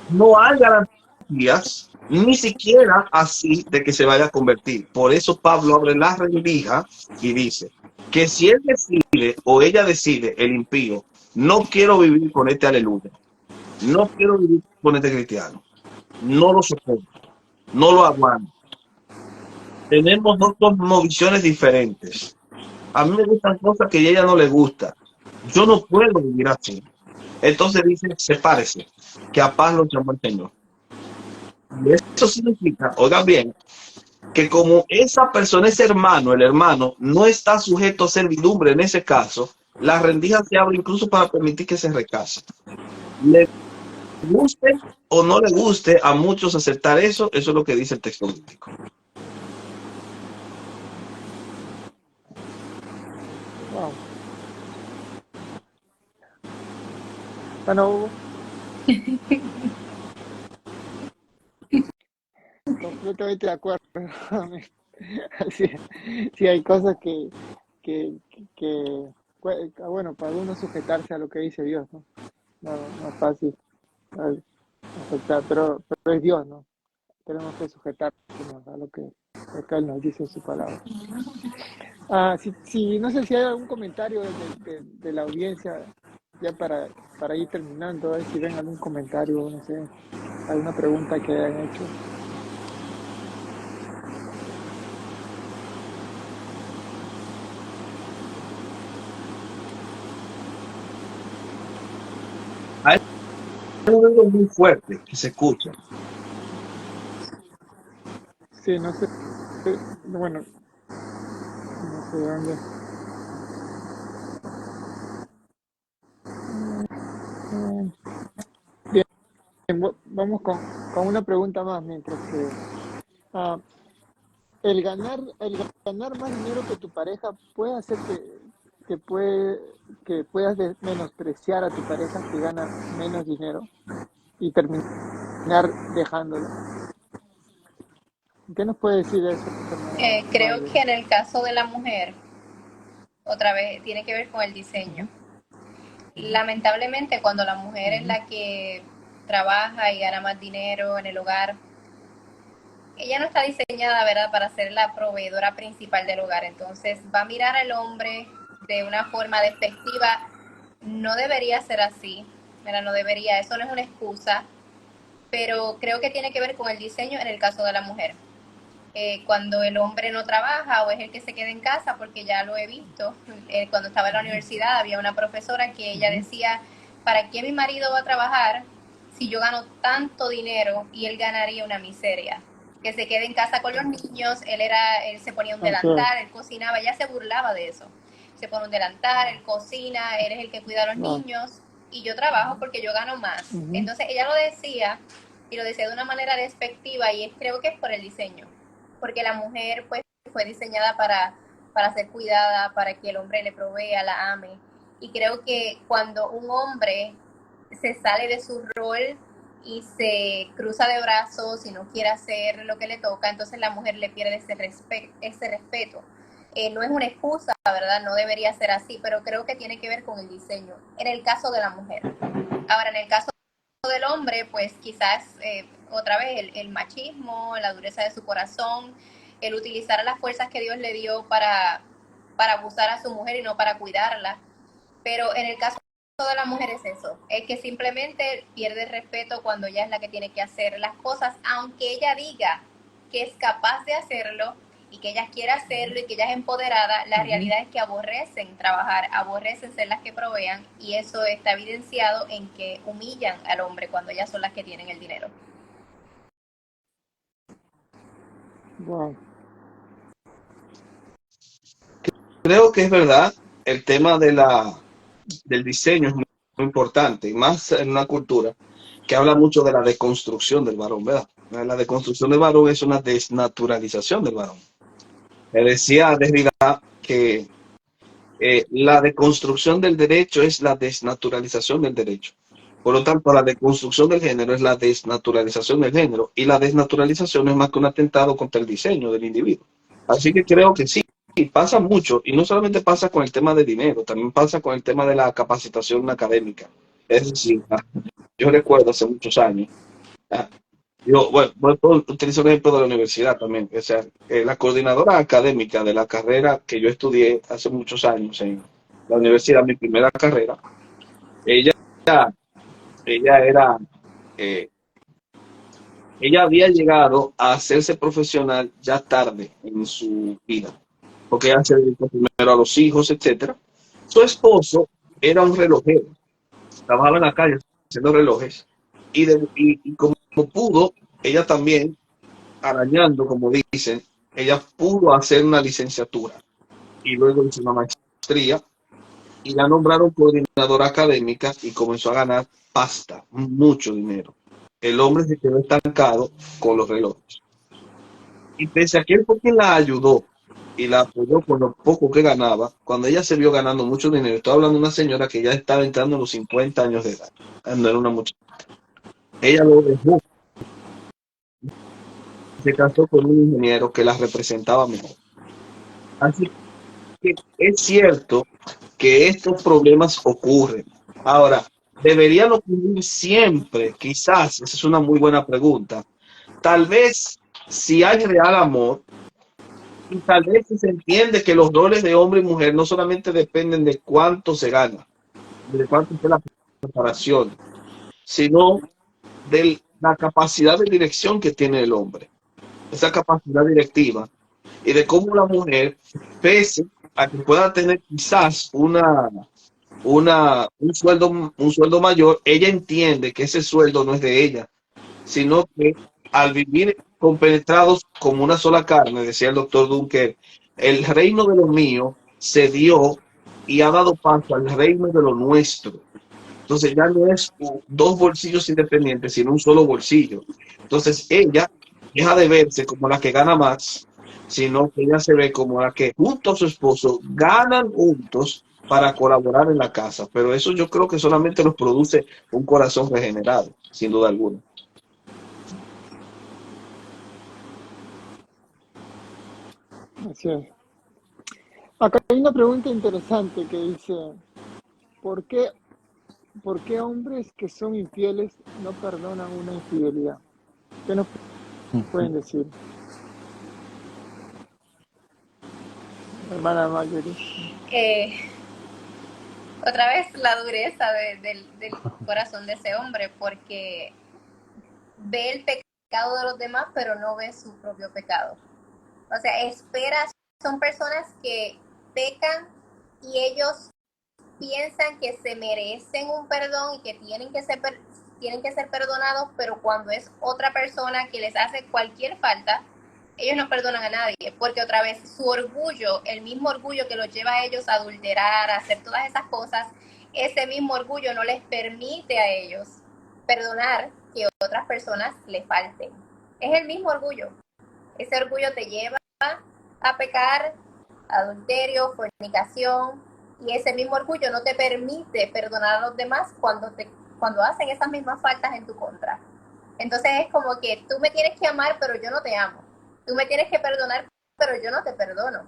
no hay garantías, ni siquiera así de que se vaya a convertir. Por eso Pablo abre la rendija y dice que si él decide o ella decide, el impío, no quiero vivir con este aleluya, no quiero vivir con este cristiano, no lo soporto, no lo aguanto. Tenemos dos visiones diferentes. A mí me gustan cosas que a ella no le gusta. Yo no puedo vivir así. Entonces dice, sepárese, que a paz lo llamó el Señor. Y eso significa, oigan bien, que como esa persona es hermano, el hermano no está sujeto a servidumbre en ese caso, la rendija se abre incluso para permitir que se recase. Le guste o no le guste a muchos aceptar eso, eso es lo que dice el texto bíblico. Wow. Bueno, completamente de acuerdo. Sí, sí, hay cosas bueno, para uno sujetarse a lo que dice Dios, ¿no? No es fácil aceptar, pero es Dios, ¿no? Tenemos que sujetarnos a lo que Él nos dice en su palabra. No sé si hay algún comentario de la audiencia, ya para ir terminando, a ver si ven algún comentario, no sé, alguna pregunta que hayan hecho. Hay un ruido muy fuerte que se escucha. Sí, no sé, bueno, no sé dónde. Bien, vamos con una pregunta más mientras que ah, el ganar más dinero que tu pareja puede hacer que, puede, que puedas menospreciar a tu pareja que gana menos dinero y terminar dejándolo. ¿Qué nos puede decir de eso, hermana Creo que Marjorie? en el caso de la mujer, otra vez, tiene que ver con el diseño. Ujú, Lamentablemente, cuando la mujer es ujú, la que trabaja y gana más dinero en el hogar, ella no está diseñada, ¿verdad?, para ser la proveedora principal del hogar. Entonces va a mirar al hombre de una forma despectiva. No debería ser así, ¿verdad? No debería, eso no es una excusa, pero creo que tiene que ver con el diseño en el caso de la mujer. Cuando el hombre no trabaja o es el que se queda en casa, porque ya lo he visto, cuando estaba en la universidad había una profesora que ella ujú. decía, ¿para qué mi marido va a trabajar si yo gano tanto dinero y él ganaría una miseria? Que se quede en casa con los niños, él se ponía un Así es. delantal, él cocinaba, ella se burlaba de eso. Se pone un delantal, él cocina, él es el que cuida a los Wow. niños y yo trabajo porque yo gano más. Ujú. Entonces ella lo decía y lo decía de una manera despectiva y creo que es por el diseño, porque la mujer pues fue diseñada para ser cuidada, para que el hombre le provea, la ame. Y creo que cuando un hombre se sale de su rol y se cruza de brazos y no quiere hacer lo que le toca, entonces la mujer le pierde ese respeto. No es una excusa, ¿verdad? No debería ser así, pero creo que tiene que ver con el diseño, en el caso de la mujer. Ahora, en el caso del hombre, pues quizás otra vez el machismo, la dureza de su corazón, el utilizar las fuerzas que Dios le dio para abusar a su mujer y no para cuidarla. Pero en el caso de la mujer es eso, es que simplemente pierde el respeto cuando ella es la que tiene que hacer las cosas, aunque ella diga que es capaz de hacerlo y que ella quiera hacerlo y que ella es empoderada, la Ujú. realidad es que aborrecen trabajar, aborrecen ser las que provean y eso está evidenciado en que humillan al hombre cuando ellas son las que tienen el dinero. Wow. Creo que es verdad, el tema del diseño es muy importante, y más en una cultura que habla mucho de la deconstrucción del varón, ¿verdad? La deconstrucción del varón es una desnaturalización del varón. Me decía Derrida que la deconstrucción del derecho es la desnaturalización del derecho. Por lo tanto, la deconstrucción del género es la desnaturalización del género, y la desnaturalización es más que un atentado contra el diseño del individuo. Así que creo que sí, pasa mucho, y no solamente pasa con el tema de dinero, también pasa con el tema de la capacitación académica. Es decir, yo recuerdo hace muchos años, yo, bueno, voy a utilizar un ejemplo de la universidad también. O sea, la coordinadora académica de la carrera que yo estudié hace muchos años en la universidad, mi primera carrera, ella, ella era, eh, ella había llegado a hacerse profesional ya tarde en su vida, porque ella se dedicó primero a los hijos, etcétera. Su esposo era un relojero, trabajaba en la calle haciendo relojes, y como pudo, ella también arañando, como dicen, ella pudo hacer una licenciatura y luego hizo una maestría y la nombraron coordinadora académica y comenzó a ganar pasta, mucho dinero. El hombre se quedó estancado con los relojes. Y pese a que él fue quien la ayudó y la apoyó con lo poco que ganaba, cuando ella se vio ganando mucho dinero, estoy hablando de una señora que ya estaba entrando en los 50 años de edad, no era una muchacha, ella lo dejó, se casó con un ingeniero que la representaba mejor. Así que es cierto que estos problemas ocurren. Ahora, ¿deberían ocurrir siempre? Quizás, esa es una muy buena pregunta. Tal vez si hay real amor, y tal vez si se entiende que los roles de hombre y mujer no solamente dependen de cuánto se gana, de cuánto es la preparación, sino de la capacidad de dirección que tiene el hombre, esa capacidad directiva, y de cómo la mujer, pese a que pueda tener quizás un sueldo mayor, ella entiende que ese sueldo no es de ella, sino que al vivir compenetrados como una sola carne, decía el doctor Dunker, el reino de lo mío se dio y ha dado paso al reino de lo nuestro. Entonces ya no es dos bolsillos independientes, sino un solo bolsillo. Entonces ella deja de verse como la que gana más, sino que ella se ve como la que junto a su esposo ganan juntos para colaborar en la casa. Pero eso yo creo que solamente los produce un corazón regenerado, sin duda alguna. Así es. Acá hay una pregunta interesante que dice, ¿por qué, ¿por qué hombres que son infieles no perdonan una infidelidad? ¿Qué nos pueden decir? Hermana Marjorie. Otra vez la dureza del corazón de ese hombre, porque ve el pecado de los demás, pero no ve su propio pecado. O sea, son personas que pecan y ellos piensan que se merecen un perdón y que tienen que ser perdonados, pero cuando es otra persona que les hace cualquier falta, ellos no perdonan a nadie, porque otra vez su orgullo, el mismo orgullo que los lleva a ellos a adulterar, a hacer todas esas cosas, ese mismo orgullo no les permite a ellos perdonar que otras personas les falten. Es el mismo orgullo. Ese orgullo te lleva a pecar, adulterio, fornicación, y ese mismo orgullo no te permite perdonar a los demás cuando hacen esas mismas faltas en tu contra. Entonces es como que tú me tienes que amar, pero yo no te amo. Tú me tienes que perdonar, pero yo no te perdono.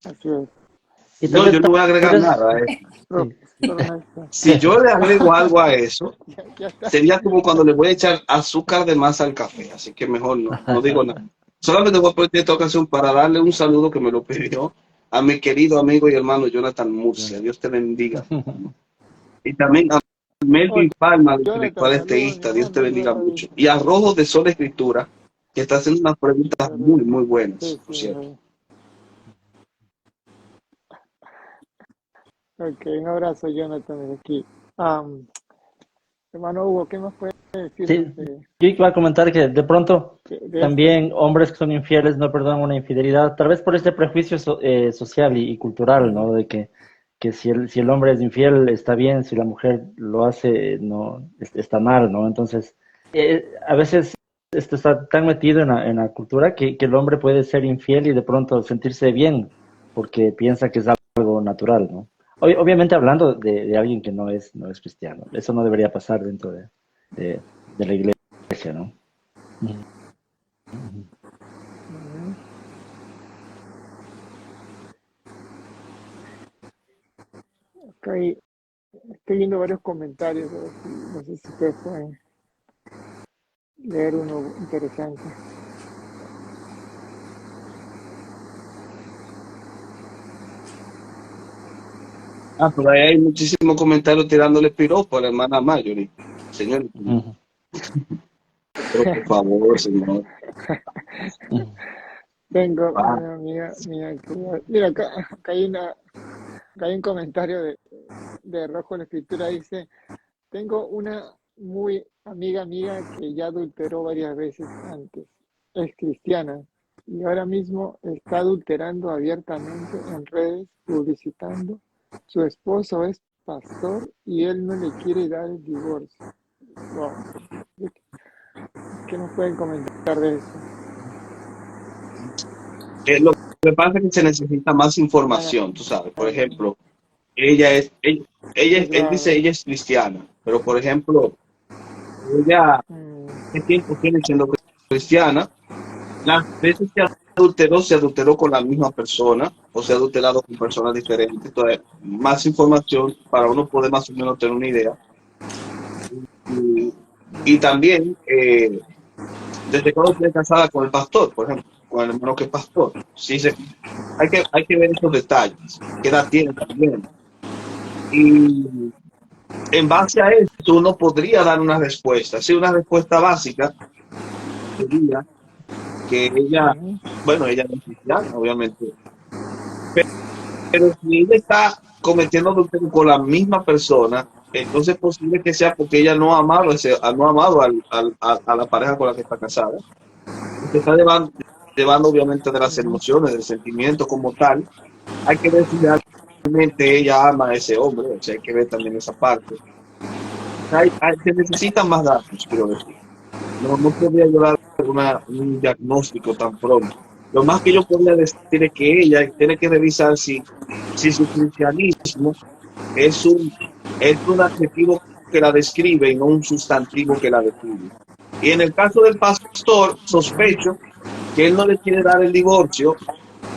Así es. No, yo no voy a agregar nada a eso. Si yo le agrego algo a eso, sería como cuando le voy a echar azúcar de más al café, así que mejor no digo nada. Solamente voy a poner esta ocasión para darle un saludo que me lo pidió a mi querido amigo y hermano Jonathan Murcia. Dios te bendiga. Y también a Melvin Palma, del intelectual esteísta. Dios te bendiga mucho. Y a Rojo de Sol Escritura, que está haciendo unas preguntas muy, muy buenas, por cierto. Ok, un abrazo, Jonathan, desde aquí. Hermano Hugo, ¿qué más puedes decir? Sí, yo iba a comentar que de pronto también hombres que son infieles no perdonan una infidelidad, tal vez por este prejuicio social y cultural, ¿no? De que si el hombre es infiel está bien, si la mujer lo hace no está mal, ¿no? Entonces, a veces esto está tan metido en la cultura que el hombre puede ser infiel y de pronto sentirse bien porque piensa que es algo natural, ¿no? Obviamente hablando de alguien que no es cristiano. Eso no debería pasar dentro de la iglesia, ¿no? Okay. Estoy viendo varios comentarios, no sé si ustedes pueden leer uno interesante. Por ahí hay muchísimos comentarios tirándole piropo a la hermana Marjorie. Señor, pero por favor, señor. Tengo una amiga mía que... Mira, acá hay un comentario de Rojo la Escritura, dice, tengo una muy amiga mía que ya adulteró varias veces antes, es cristiana y ahora mismo está adulterando abiertamente en redes, publicitando. Su esposo es pastor y él no le quiere dar el divorcio. Wow. ¿Qué nos pueden comentar de eso? Lo que pasa es que se necesita más información, tú sabes. Por ejemplo, él dice ella es cristiana, pero por ejemplo, ella, ¿qué tiempo tiene siendo cristiana? Las veces que adulteró, se adulteró con la misma persona o se ha adulterado con personas diferentes. Entonces, más información para uno poder más o menos tener una idea. Y también, desde cuando estoy casada con el pastor, por ejemplo, con el hermano que es pastor. Sí, hay que ver esos detalles. ¿Qué edad tiene también? Y en base a esto uno podría dar una respuesta. Sí, una respuesta básica sería que ella, bueno, ella no es cristiana, obviamente, pero si ella está cometiendo adulterio con la misma persona, entonces es posible que sea porque ella no ha amado, no ha amado a la pareja con la que está casada. Se está llevando obviamente de las emociones, del sentimiento como tal. Hay que ver si realmente ella ama a ese hombre, o sea, hay que ver también esa parte. Se necesitan más datos, quiero decir. No podría llevar un diagnóstico tan pronto. Lo más que yo podría decir es que ella tiene que revisar si su cristianismo es un adjetivo que la describe y no un sustantivo que la define. Y en el caso del pastor, sospecho que él no le quiere dar el divorcio,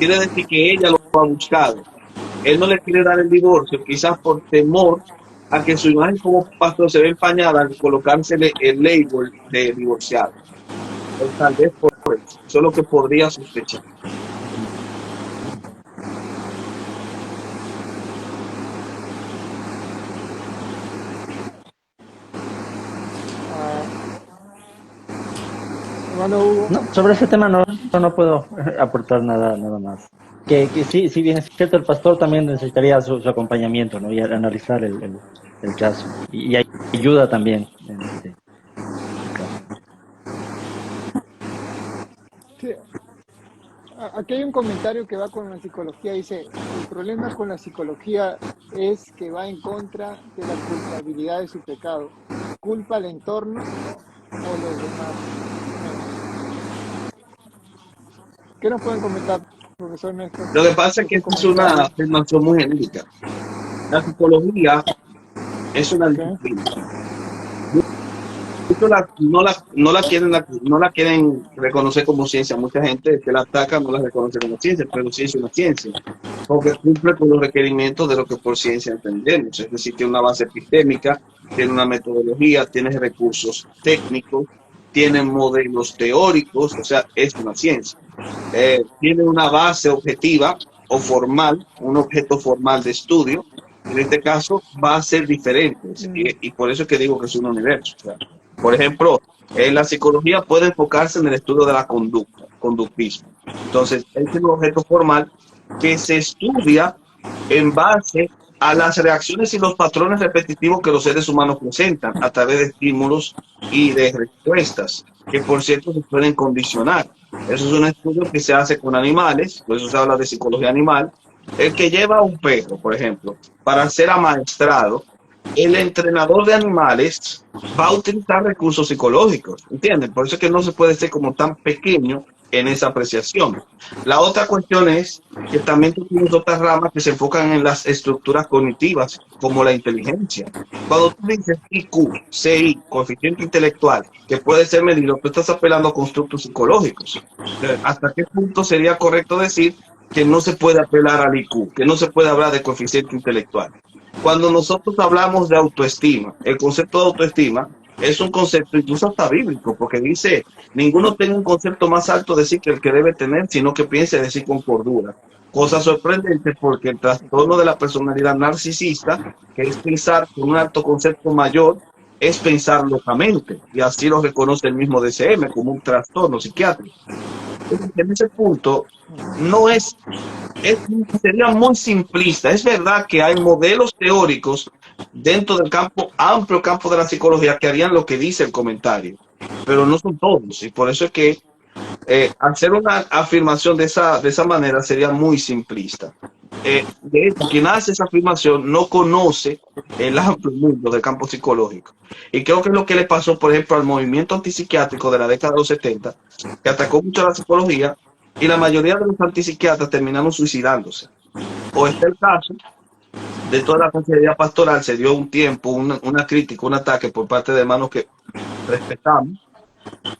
quiere decir que ella lo ha buscado. Él no le quiere dar el divorcio, quizás por temor a que su imagen como pastor se ve empañada al colocársele el label de divorciado. O tal vez por eso. Eso es lo que podría sospechar. Hermano Hugo. No, sobre ese tema no puedo aportar nada más. Que sí, si bien es cierto, el pastor también necesitaría su acompañamiento, ¿no? Y analizar el caso. Y ayuda también en este caso. Sí. Aquí hay un comentario que va con la psicología. Dice, el problema con la psicología es que va en contra de la culpabilidad de su pecado. Culpa al entorno o los demás. ¿Qué nos pueden comentar, profesor Néstor? Lo que pasa es que es una afirmación muy genérica. La psicología es una disciplina. No la quieren reconocer como ciencia. Mucha gente que la ataca no la reconoce como ciencia, pero sí es una ciencia, porque cumple con los requerimientos de lo que por ciencia entendemos. Es decir, tiene una base epistémica, tiene una metodología, tiene recursos técnicos, tiene modelos teóricos, o sea, es una ciencia. Tiene una base objetiva o formal, un objeto formal de estudio. En este caso va a ser diferente, y por eso es que digo que es un universo. O sea, por ejemplo, la psicología puede enfocarse en el estudio de la conducta, conductismo. Entonces, es un objeto formal que se estudia en base a las reacciones y los patrones repetitivos que los seres humanos presentan a través de estímulos y de respuestas, que por cierto se pueden condicionar. Eso es un estudio que se hace con animales, por eso se habla de psicología animal. El que lleva a un perro, por ejemplo, para ser amaestrado, el entrenador de animales va a utilizar recursos psicológicos, ¿entienden? Por eso es que no se puede ser como tan pequeño en esa apreciación. La otra cuestión es que también tenemos otras ramas que se enfocan en las estructuras cognitivas, como la inteligencia. Cuando tú dices IQ, CI, coeficiente intelectual, que puede ser medido, tú estás apelando a constructos psicológicos. ¿Hasta qué punto sería correcto decir que no se puede apelar al IQ, que no se puede hablar de coeficiente intelectual? Cuando nosotros hablamos de autoestima, el concepto de autoestima es un concepto incluso hasta bíblico, porque dice, ninguno tiene un concepto más alto de sí que el que debe tener, sino que piense de sí con cordura. Cosa sorprendente porque el trastorno de la personalidad narcisista, que es pensar con un alto concepto mayor, es pensar locamente, y así lo reconoce el mismo DSM como un trastorno psiquiátrico. En ese punto, sería muy simplista. Es verdad que hay modelos teóricos dentro del amplio campo de la psicología que harían lo que dice el comentario, pero no son todos, y por eso es que hacer una afirmación de esa manera sería muy simplista. De hecho, quien hace esa afirmación no conoce el amplio mundo del campo psicológico. Y creo que es lo que le pasó, por ejemplo, al movimiento antipsiquiátrico de la década de los 70, que atacó mucho a la psicología, y la mayoría de los antipsiquiatras terminaron suicidándose. O está el caso de toda la consejería pastoral se dio un tiempo, una crítica, un ataque por parte de hermanos que respetamos,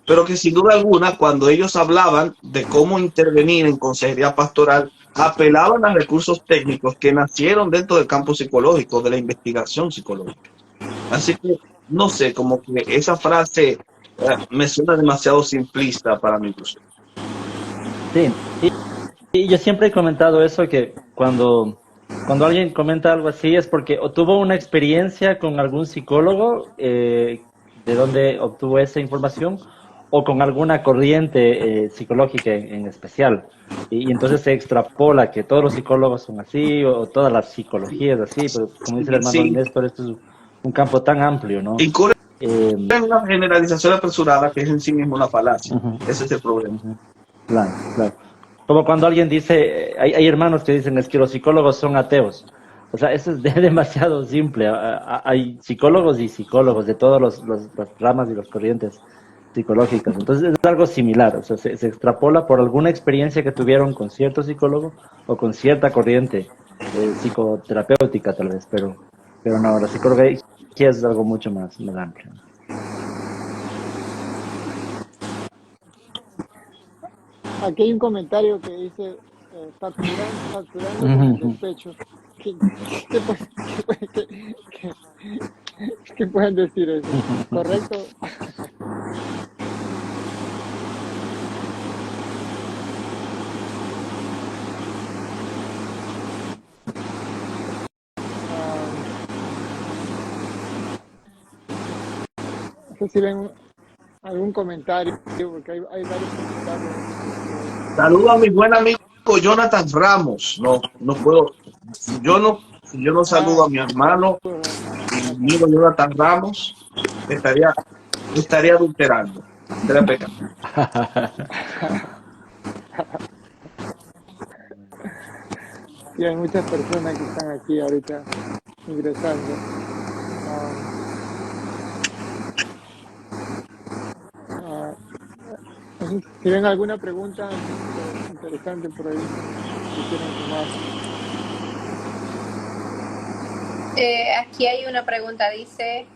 pero que sin duda alguna, cuando ellos hablaban de cómo intervenir en consejería pastoral, apelaban a recursos técnicos que nacieron dentro del campo psicológico, de la investigación psicológica. Así que, no sé, como que esa frase me suena demasiado simplista para mi gusto. Sí, y yo siempre he comentado eso, que cuando alguien comenta algo así es porque o tuvo una experiencia con algún psicólogo, de donde obtuvo esa información, o con alguna corriente psicológica en especial. Y entonces se extrapola que todos los psicólogos son así, o todas las psicologías así, pero como dice el hermano Sí, Néstor, esto es un campo tan amplio, ¿no? incurre Eh, en una generalización apresurada que es en sí mismo una falacia. ujú, Ese es el problema. ujú. Claro, claro. Como cuando alguien dice, hay hermanos que dicen es que los psicólogos son ateos. O sea, eso es demasiado simple. Hay psicólogos y psicólogos de todas las ramas y las corrientes psicológicas. Entonces es algo similar. O sea, se extrapola por alguna experiencia que tuvieron con cierto psicólogo o con cierta corriente psicoterapéutica tal vez. Pero no, la psicología es algo mucho más amplio. Aquí hay un comentario que dice, facturando con el Ujú. despecho. ¿Qué, qué, qué pueden decir eso? ¿Correcto? Ah, no sé si ven algún comentario, porque hay varios comentarios. Saludo a mi buen amigo Jonathan Ramos. No, no puedo. Si yo no saludo Ah, a mi hermano, saludos. mi amigo Jonathan Ramos, estaría, estaría adulterando. Sería pecado. Sí, hay muchas personas que están aquí ahorita ingresando. Ah, ah, no sé si ven alguna pregunta interesante por ahí que quieran tomar. Aquí hay una pregunta, dice,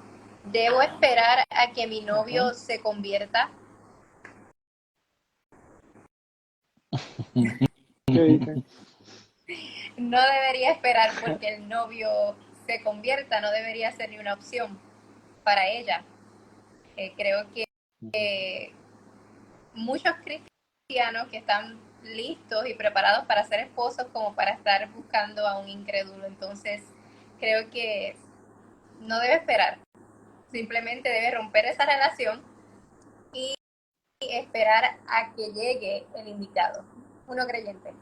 ¿debo esperar a que mi Ajá. novio se convierta? ¿Qué dicen? No debería esperar porque el novio se convierta, no debería ser ni una opción para ella. Creo que muchos cristianos que están listos y preparados para ser esposos como para estar buscando a un incrédulo. Entonces, creo que no debe esperar, simplemente debe romper esa relación y esperar a que llegue el indicado, uno creyente.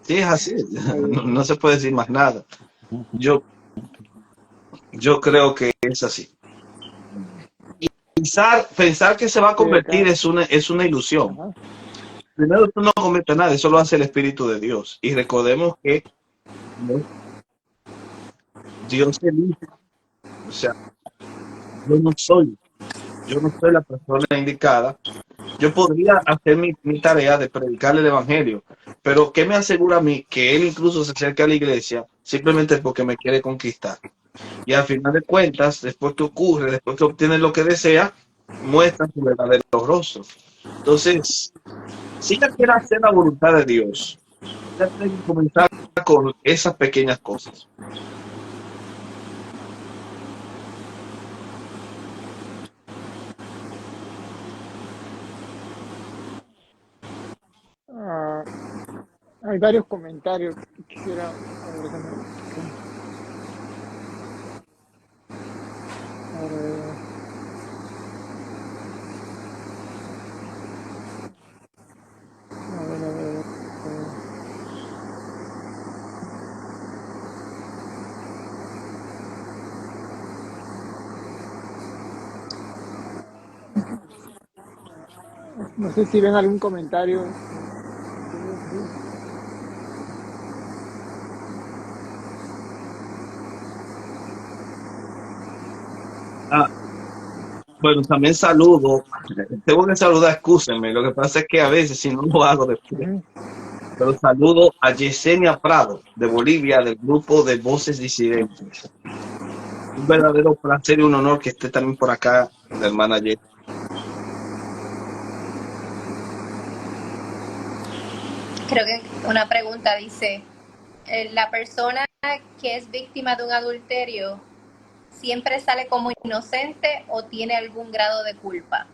Sí, es así. Está No, bien. no se puede decir más nada. Yo, yo creo que es así. Pensar que se va a Sí, convertir acá. es una ilusión. Ajá. Primero, tú no conviertes a nadie, eso lo hace el Espíritu de Dios. Y recordemos que Dios elige. O sea, yo no soy, yo no soy la persona indicada. Yo podría hacer mi tarea de predicar el Evangelio, pero ¿qué me asegura a mí que Él incluso se acerque a la iglesia simplemente porque me quiere conquistar? Y al final de cuentas, después que ocurre, después que obtiene lo que desea, muestra su verdadero rostro. Entonces, si ella quiere hacer la voluntad de Dios, ella tiene que comenzar con esas pequeñas cosas. Ah, hay varios comentarios que quisiera. A ver, déjame buscar. A ver, a ver. No sé si ven algún comentario. Sí. Ah, Bueno, también saludo. Tengo que saludar, excúsenme. Lo que pasa es que a veces, si no lo hago después. Ujú. Pero saludo a Yesenia Prado, de Bolivia, del grupo de Voces Disidentes. Un verdadero placer y un honor que esté también por acá, la hermana Yesenia. Creo que una pregunta dice, ¿la persona que es víctima de un adulterio siempre sale como inocente o tiene algún grado de culpa?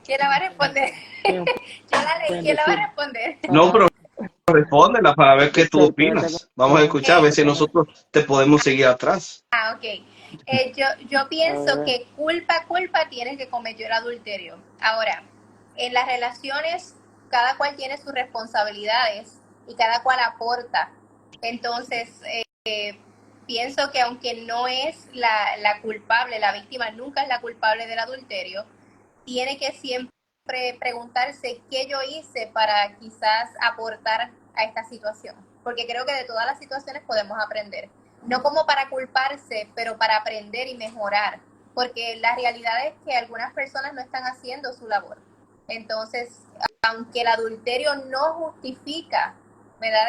¿Quién la va a responder? Pueden, Yo la leí, pueden ¿quién la va a decir. responder? No, pero respóndela para ver qué tú Estoy acá. opinas. Vamos a escuchar, a ver si nosotros te podemos seguir atrás. Ok. Yo A pienso ver. que culpa tiene que cometió el adulterio. Ahora, en las relaciones, cada cual tiene sus responsabilidades y cada cual aporta. Entonces, pienso que aunque no es la culpable, la víctima nunca es la culpable del adulterio, tiene que siempre preguntarse qué yo hice para quizás aportar a esta situación. Porque creo que de todas las situaciones podemos aprender. No como para culparse, pero para aprender y mejorar. Porque la realidad es que algunas personas no están haciendo su labor. Entonces, aunque el adulterio no justifica, ¿verdad?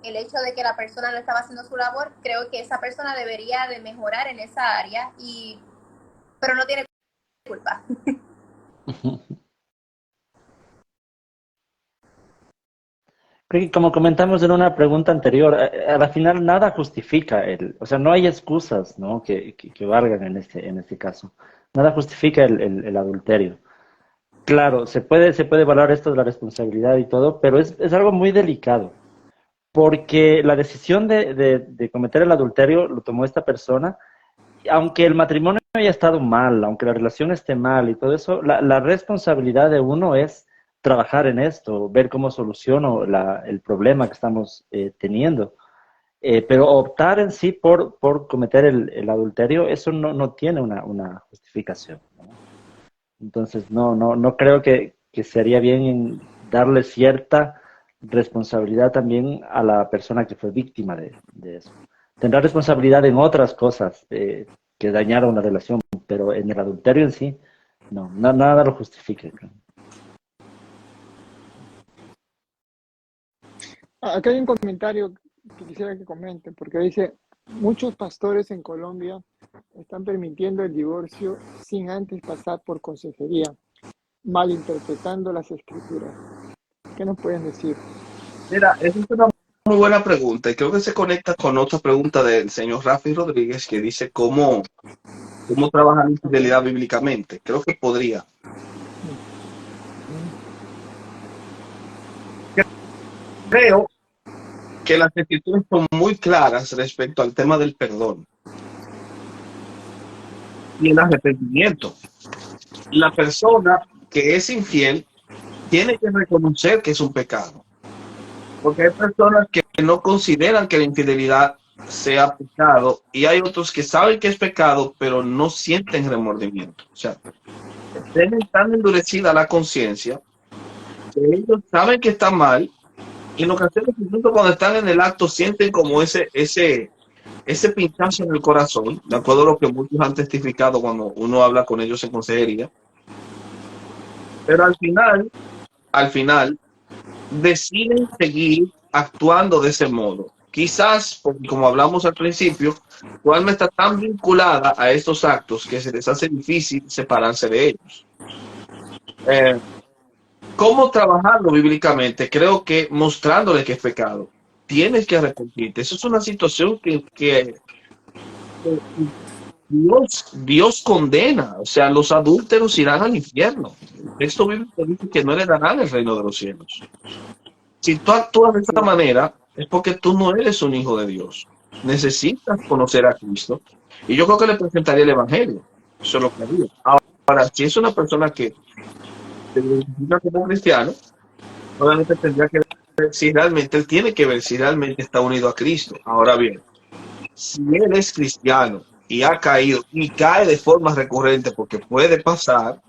El hecho de que la persona no estaba haciendo su labor, creo que esa persona debería de mejorar en esa área, pero no tiene culpa. Creo que como comentamos en una pregunta anterior, a la final nada justifica o sea, no hay excusas, ¿no? que valgan en este caso. Nada justifica el adulterio. Claro, se puede evaluar esto de la responsabilidad y todo, pero es algo muy delicado, porque la decisión de cometer el adulterio lo tomó esta persona, aunque el matrimonio haya estado mal, aunque la relación esté mal y todo eso, la responsabilidad de uno es trabajar en esto, ver cómo soluciono el problema que estamos teniendo. Pero optar en sí por cometer el adulterio, eso no tiene una justificación, ¿no? Entonces, no creo que sería bien en darle cierta responsabilidad también a la persona que fue víctima de eso. Tendrá responsabilidad en otras cosas que dañaron la relación, pero en el adulterio en sí, nada lo justifica. Acá hay un comentario que quisiera que comenten, porque dice, muchos pastores en Colombia están permitiendo el divorcio sin antes pasar por consejería, malinterpretando las escrituras. ¿Qué nos pueden decir? Mira, esa es una muy buena pregunta y creo que se conecta con otra pregunta del señor Rafi Rodríguez que dice cómo trabaja la infidelidad bíblicamente. Creo que podría. Creo que las escrituras son muy claras respecto al tema del perdón y el arrepentimiento. La persona que es infiel tiene que reconocer que es un pecado. Porque hay personas que no consideran que la infidelidad sea pecado y hay otros que saben que es pecado, pero no sienten remordimiento. O sea, tienen tan endurecida la conciencia que ellos saben que está mal y en ocasiones, incluso cuando están en el acto, sienten como ese pinchazo en el corazón, de acuerdo a lo que muchos han testificado cuando uno habla con ellos en consejería. Pero al final, deciden seguir actuando de ese modo. Quizás, porque como hablamos al principio, su alma está tan vinculada a estos actos que se les hace difícil separarse de ellos. ¿Cómo trabajarlo bíblicamente? Creo que mostrándole que es pecado. Tienes que arrepentirte. Eso es una situación que Dios condena. O sea, los adúlteros irán al infierno. El texto bíblico dice que no heredarán el reino de los cielos. Si tú actúas de esta manera, es porque tú no eres un hijo de Dios. Necesitas conocer a Cristo. Y yo creo que le presentaría el Evangelio. Eso es lo que haría. Ahora, si es una persona que se identifica como cristiano, obviamente tendría que ver si realmente él tiene que ver si realmente está unido a Cristo. Ahora bien, si él es cristiano y ha caído y cae de forma recurrente, porque puede pasar,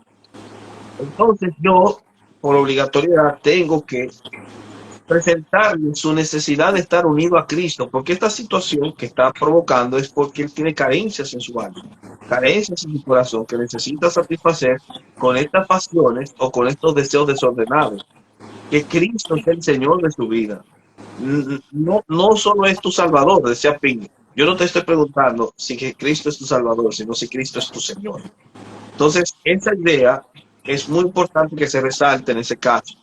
entonces yo, por obligatoriedad, tengo que presentarle su necesidad de estar unido a Cristo, porque esta situación que está provocando es porque él tiene carencias en su alma, carencias en su corazón que necesita satisfacer con estas pasiones o con estos deseos desordenados. Que Cristo es el Señor de su vida. No, no solo es tu Salvador, decía Ping. Yo no te estoy preguntando si que Cristo es tu Salvador, sino si Cristo es tu Señor. Entonces, esa idea es muy importante que se resalte en ese caso.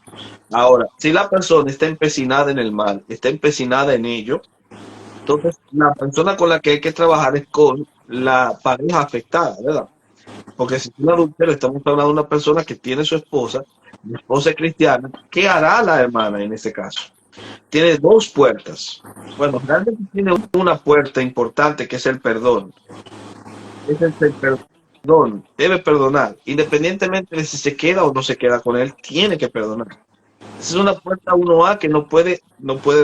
Ahora, si la persona está empecinada en el mal, está empecinada en ello, entonces la persona con la que hay que trabajar es con la pareja afectada, ¿verdad? Porque si es un adulterio, estamos hablando de una persona que tiene su esposa, la esposa es cristiana, ¿qué hará la hermana en ese caso? Tiene dos puertas. Bueno, realmente tiene una puerta importante que es el perdón. Ese es el perdón. Debe perdonar. Independientemente de si se queda o no se queda con él, tiene que perdonar. Esa es una puerta 1A que no puede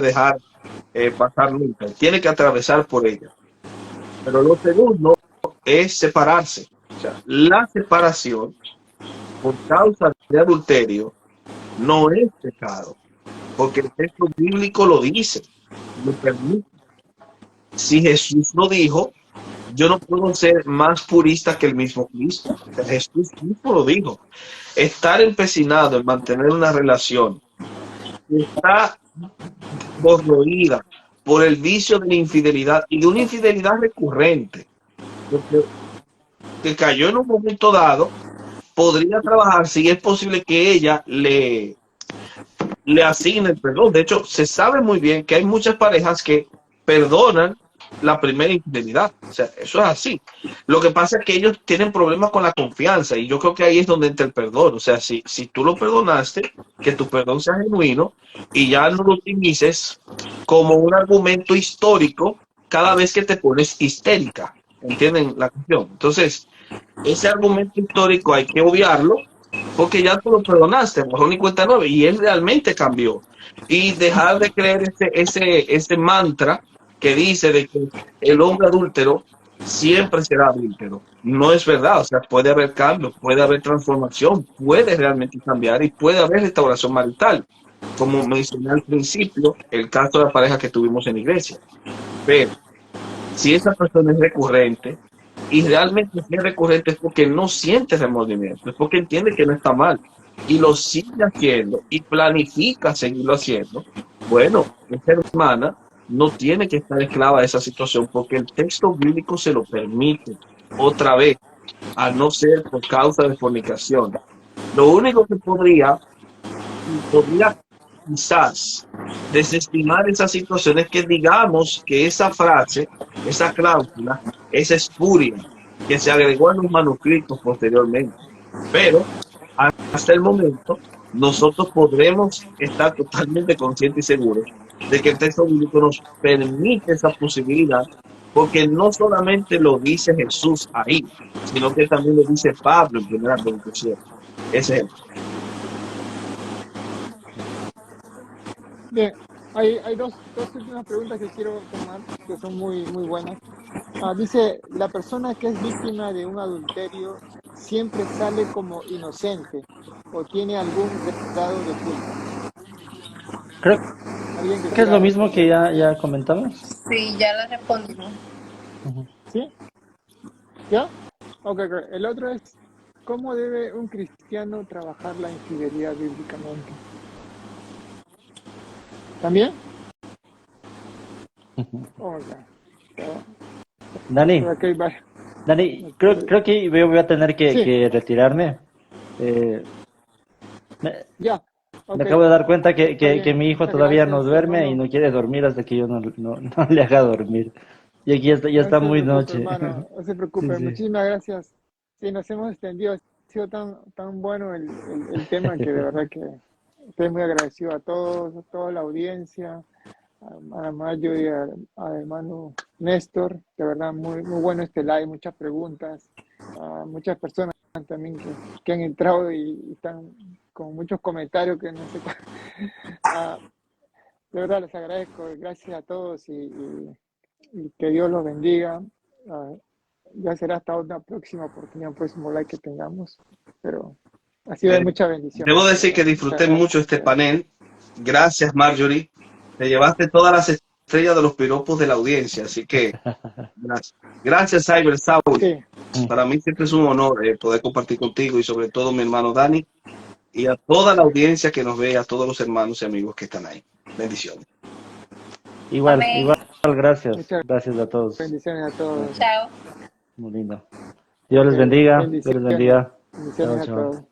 dejar pasar nunca. Tiene que atravesar por ella. Pero lo segundo es separarse. O sea, la separación por causa de adulterio no es pecado, porque el texto bíblico lo dice, lo permite. Si Jesús lo dijo, yo no puedo ser más purista que el mismo Cristo. O sea, Jesús mismo lo dijo. Estar empecinado en mantener una relación que está corroída por el vicio de la infidelidad y de una infidelidad recurrente, que cayó en un momento dado, podría trabajar si es posible que ella le asigne el perdón. De hecho, se sabe muy bien que hay muchas parejas que perdonan la primera infidelidad. O sea, eso es así. Lo que pasa es que ellos tienen problemas con la confianza y yo creo que ahí es donde entra el perdón. O sea, si tú lo perdonaste, que tu perdón sea genuino y ya no lo utilices como un argumento histórico cada vez que te pones histérica. ¿Entienden la cuestión? Entonces, ese argumento histórico hay que obviarlo porque ya tú lo perdonaste, borrón y cuenta nueva, y él realmente cambió. Y dejar de creer ese mantra que dice de que el hombre adúltero siempre será adúltero. No es verdad, o sea, puede haber cambio, puede haber transformación, puede realmente cambiar y puede haber restauración marital. Como mencioné al principio, el caso de la pareja que tuvimos en la iglesia. Pero si esa persona es recurrente, y realmente si es recurrente es porque no siente remordimiento, es porque entiende que no está mal y lo sigue haciendo y planifica seguirlo haciendo. Bueno, esta hermana no tiene que estar esclava de esa situación porque el texto bíblico se lo permite otra vez, a no ser por causa de fornicación. Lo único que podría quizás desestimar esa situación es que digamos que esa frase, esa cláusula, es espuria, que se agregó en los manuscritos posteriormente. Pero hasta el momento nosotros podremos estar totalmente conscientes y seguros de que el texto bíblico nos permite esa posibilidad, porque no solamente lo dice Jesús ahí, sino que también lo dice Pablo en primera Corintios. Ese es el. Bien, hay dos últimas preguntas que quiero tomar, que son muy, muy buenas. Dice, la persona que es víctima de un adulterio siempre sale como inocente o tiene algún grado de culpa. Creo ¿Alguien que que es lo quiera mismo que responder? ya comentamos. Sí, ya lo respondimos. ¿Sí? ¿Ya? Ok. El otro es, ¿cómo debe un cristiano trabajar la infidelidad bíblicamente? ¿También? Oh, ya. Dani, Ok, vale. Dani, creo que voy a tener Sí, que retirarme. Eh, me, ya. me Ok, acabo de dar cuenta está que bien. mi hijo Muchas todavía no gracias, duerme y hermano. no quiere dormir hasta que yo no le haga dormir. Y aquí ya No está se muy preocupe, noche. hermano. No se Sí, preocupe. sí. Muchísimas gracias. Sí, nos hemos extendido. Ha sido tan bueno el tema que de verdad que estoy muy agradecido a todos, a toda la audiencia, a Mayo y al hermano Néstor. De verdad, muy, muy bueno este live, muchas preguntas. Muchas personas también que han entrado y están con muchos comentarios que no sé cuál. Ah, de verdad, les agradezco. Gracias a todos y que Dios los bendiga. Ah, ya será hasta una próxima oportunidad, un próximo live que tengamos. Pero ha sido de mucha bendición, Debo de decir verdad. que Muchas disfruté mucho este gracias. panel Gracias, Marjorie. Te llevaste todas las estrellas de los piropos de la audiencia, así que gracias. Gracias, Cyber Saul. Sí, Para mí siempre es un honor poder compartir contigo y sobre todo mi hermano Dani y a toda la audiencia que nos ve, a todos los hermanos y amigos que están ahí. Bendiciones. Igual, Amén. igual, gracias. muchas Gracias a todos. bendiciones a todos. Chao. Muy lindo. Dios les bendiga. Dios les Bendiciones. bendiga. Bendiciones Chao, a chao. todos.